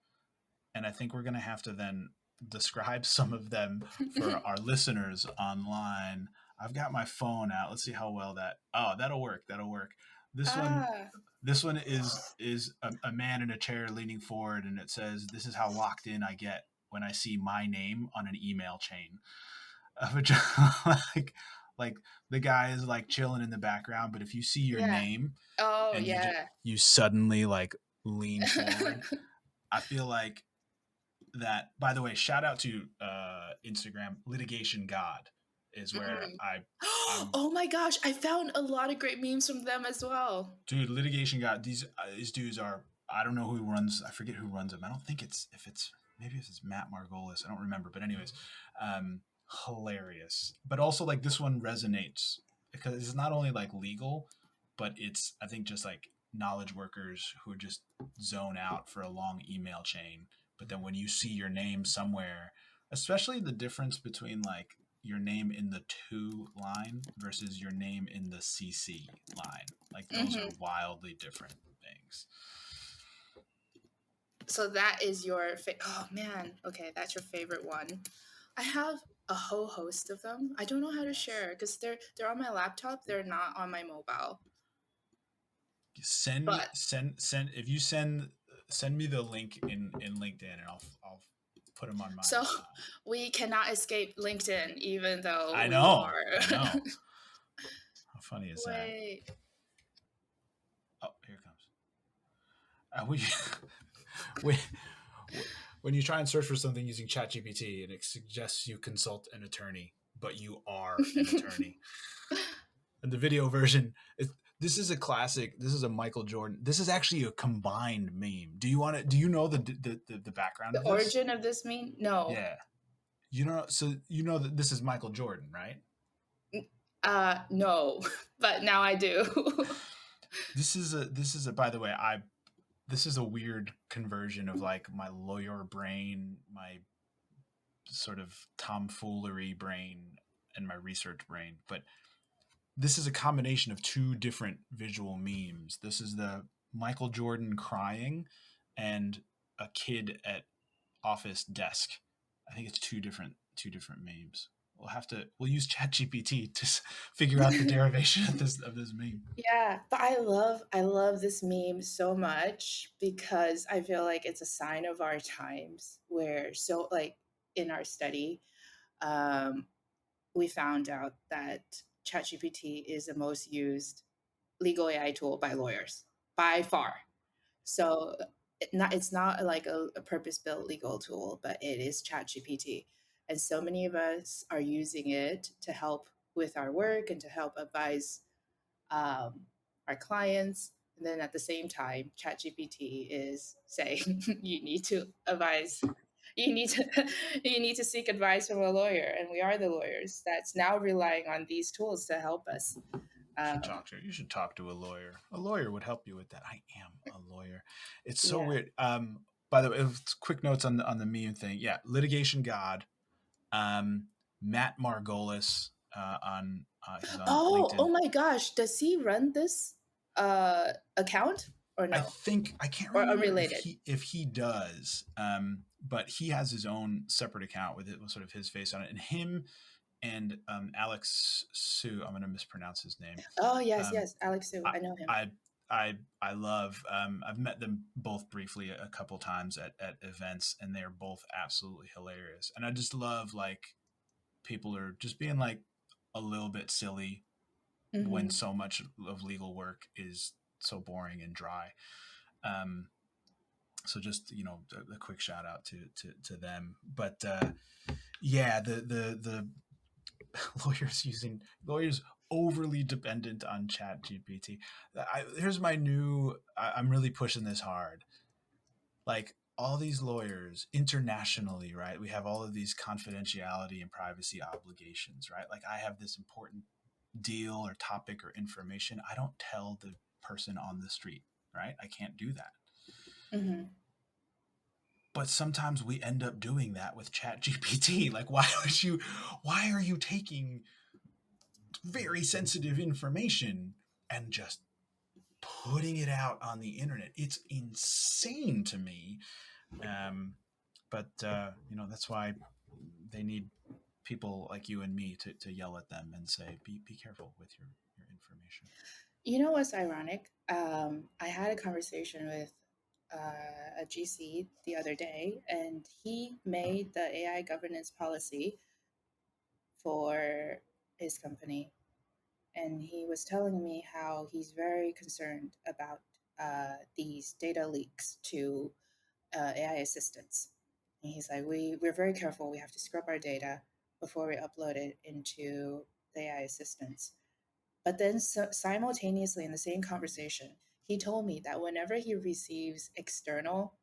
and I think we're gonna have to then describe some of them for our listeners online. I've got my phone out. Let's see how well that. Oh, that'll work. That'll work. This one Ah, this one is a man in a chair leaning forward, and it says, "This is how locked in I get when I see my name on an email chain." Which, like like the guy is like chilling in the background, but if you see your yeah. name Oh, and yeah. you suddenly like lean forward, I feel like that. By the way, shout out to Instagram. Litigation God is where Mhm. I'm Oh my gosh, I found a lot of great memes from them as well. dude. Litigation God. These dudes are. I don't know who runs. I forget who runs them. I don't think it's maybe if it's Matt Margolis. I don't remember. But anyways, um, hilarious. But also like this one resonates because it's not only like legal, but it's I think just like knowledge workers who just zone out for a long email chain. But then when you see your name somewhere, especially the difference between like your name in the to line versus your name in the CC line. Like, those are Hmm. wildly different things. So that is your oh man, okay, that's your favorite one. I have a whole host of them. I don't know how to share because they're on my laptop. They're not on my mobile. Send me But send if you send me the link in LinkedIn, and I'll put them on my. so we cannot escape LinkedIn, even though I we know, are. I know. How funny is that? Wait. Oh, here it comes. We, we, when you try and search for something using ChatGPT, and it suggests you consult an attorney, but you are an attorney. And the video version is This is a classic. This is a Michael Jordan. This is actually a combined meme. Do you want to? Do you know the background The of this? origin of this meme? No. Yeah, you know. So you know that this is Michael Jordan, right? No, but now I do. This is a. By the way, this is a weird conversion of like my lawyer brain, my sort of tomfoolery brain, and my research brain. But this is a combination of two different visual memes. This is the Michael Jordan crying and a kid at office desk. I think it's two different memes. We'll use ChatGPT to figure out the derivation of this meme. Yeah, but I love this meme so much because I feel like it's a sign of our times where so like in our study, um, we found out that ChatGPT is the most used legal AI tool by lawyers by far. So it's not like a purpose-built legal tool, but it is ChatGPT. And so many of us are using it to help with our work and to help advise um, our clients. And then at the same time, ChatGPT is saying you need to advise, you need to you need to seek advice from a lawyer, and we are the lawyers that's now relying on these tools to help us. Um, You should talk to a lawyer. A lawyer would help you with that. I am a lawyer. It's so yeah. weird. By the way, quick notes on the meme thing. Yeah, litigation god. Um, Matt Margolis he's on Oh LinkedIn. my gosh, does he run this account or no? I can't Or remember unrelated? if he does, but he has his own separate account with it with sort of his face on it, and him and Alex Sue. I'm going to mispronounce his name. Oh yes, Um, yes, Alex Sue. I I know him. I I love. I've met them both briefly a couple times at events, and they're both absolutely hilarious. And I just love like people are just being like a little bit silly when Hmm. so much of legal work is so boring and dry. Um, so just a quick shout out to them. But yeah, the lawyers overly dependent on Chat GPT. Here's my new. I'm really pushing this hard. Like all these lawyers internationally, right? We have all of these confidentiality and privacy obligations, right? Like I have this important deal or topic or information. I don't tell the person on the street, right? I can't do that. Hmm. But sometimes we end up doing that with Chat GPT. Like why are you taking very sensitive information and just putting it out on the internet? It's insane to me. Um, but that's why they need people like you and me to yell at them and say, be careful with your information. You know what's ironic? I had a conversation with a GC the other day, and he made the AI governance policy for his company. And he was telling me how he's very concerned about these data leaks to AI assistants. And he's like, we're very careful. We have to scrub our data before we upload it into the AI assistants. But then simultaneously in the same conversation, he told me that whenever he receives external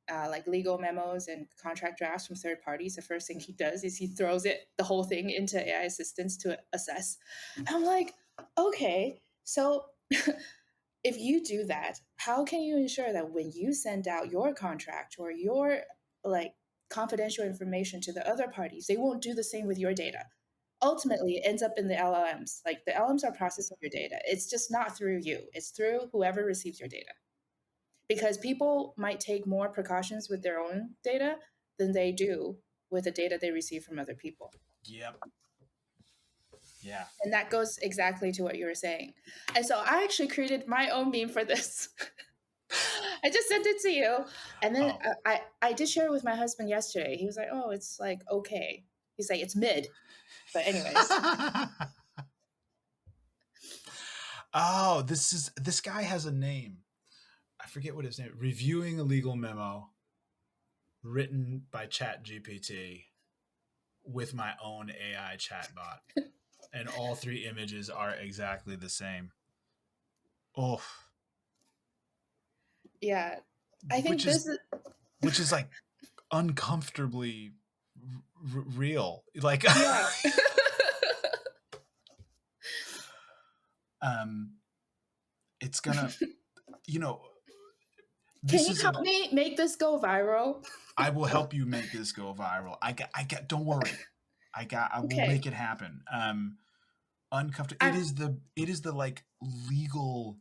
like legal memos and contract drafts from third parties, the first thing he does is he throws the whole thing into AI assistants to assess. And I'm like, okay, so if you do that, how can you ensure that when you send out your contract or your like confidential information to the other parties, they won't do the same with your data? Ultimately, it ends up in the LLMs. Like the LLMs are processing your data. It's just not through you. It's through whoever receives your data. Because people might take more precautions with their own data than they do with the data they receive from other people. Yep. Yeah. And that goes exactly to what you were saying. And so I actually created my own meme for this. I just sent it to you. And then Oh. I did share it with my husband yesterday. He was like, oh, it's like okay. He's like, it's mid. But anyways. Oh, this guy has a name. I forget what his name. Reviewing a legal memo written by Chat GPT with my own AI chatbot, and all three images are exactly the same. Oh, Yeah, I think which is this is which is like uncomfortably real. Like, yeah. um, it's gonna, you know, Can this you is help me make this go viral? I will help you make this go viral. Don't worry. I will Okay. make it happen. Uncomfortable. I'm It is the like legal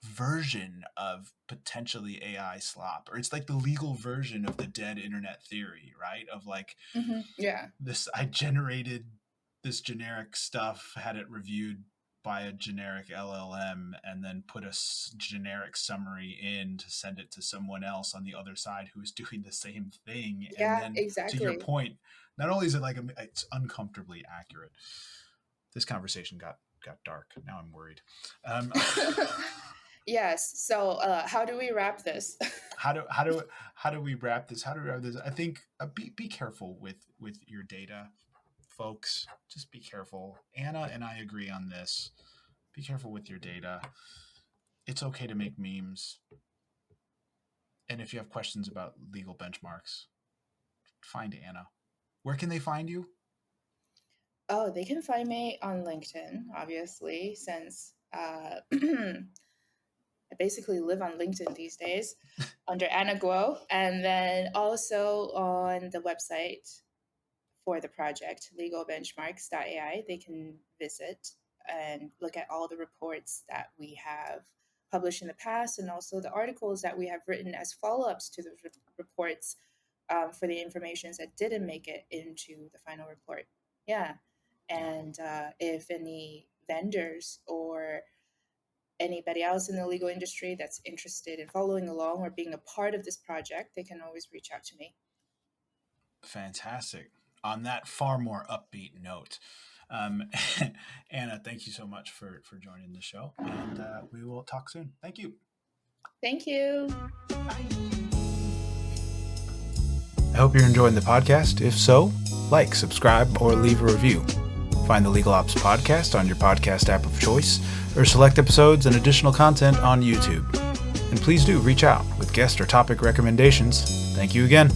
version of potentially AI slop, or it's like the legal version of the dead internet theory, right? Of like yeah. I generated this generic stuff, had it reviewed by a generic LLM, and then put a generic summary in to send it to someone else on the other side who is doing the same thing. And Yeah, then, to your exactly. point, not only is it like it's uncomfortably accurate. This conversation got dark. Now I'm worried. Yes. So, how do we wrap this? How do we wrap this? How do we wrap this? I think be careful with your data, folks. Just be careful. Anna and I agree on this. Be careful with your data. It's okay to make memes. And if you have questions about legal benchmarks, find Anna. Where can they find you? Oh, they can find me on LinkedIn, obviously, since I basically live on LinkedIn these days under Anna Guo, and then also on the website for the project, LegalBenchmarks.ai. They can visit and look at all the reports that we have published in the past, and also the articles that we have written as follow-ups to the reports, for the information that didn't make it into the final report. Yeah. And if any vendors or anybody else in the legal industry that's interested in following along or being a part of this project, they can always reach out to me. Fantastic. On that far more upbeat note, Anna, thank you so much for joining the show, and we will talk soon. Thank you. Thank you. I hope you're enjoying the podcast. If so, like, subscribe, or leave a review. Find the Legal Ops Podcast on your podcast app of choice, or select episodes and additional content on YouTube. And please do reach out with guest or topic recommendations. Thank you again.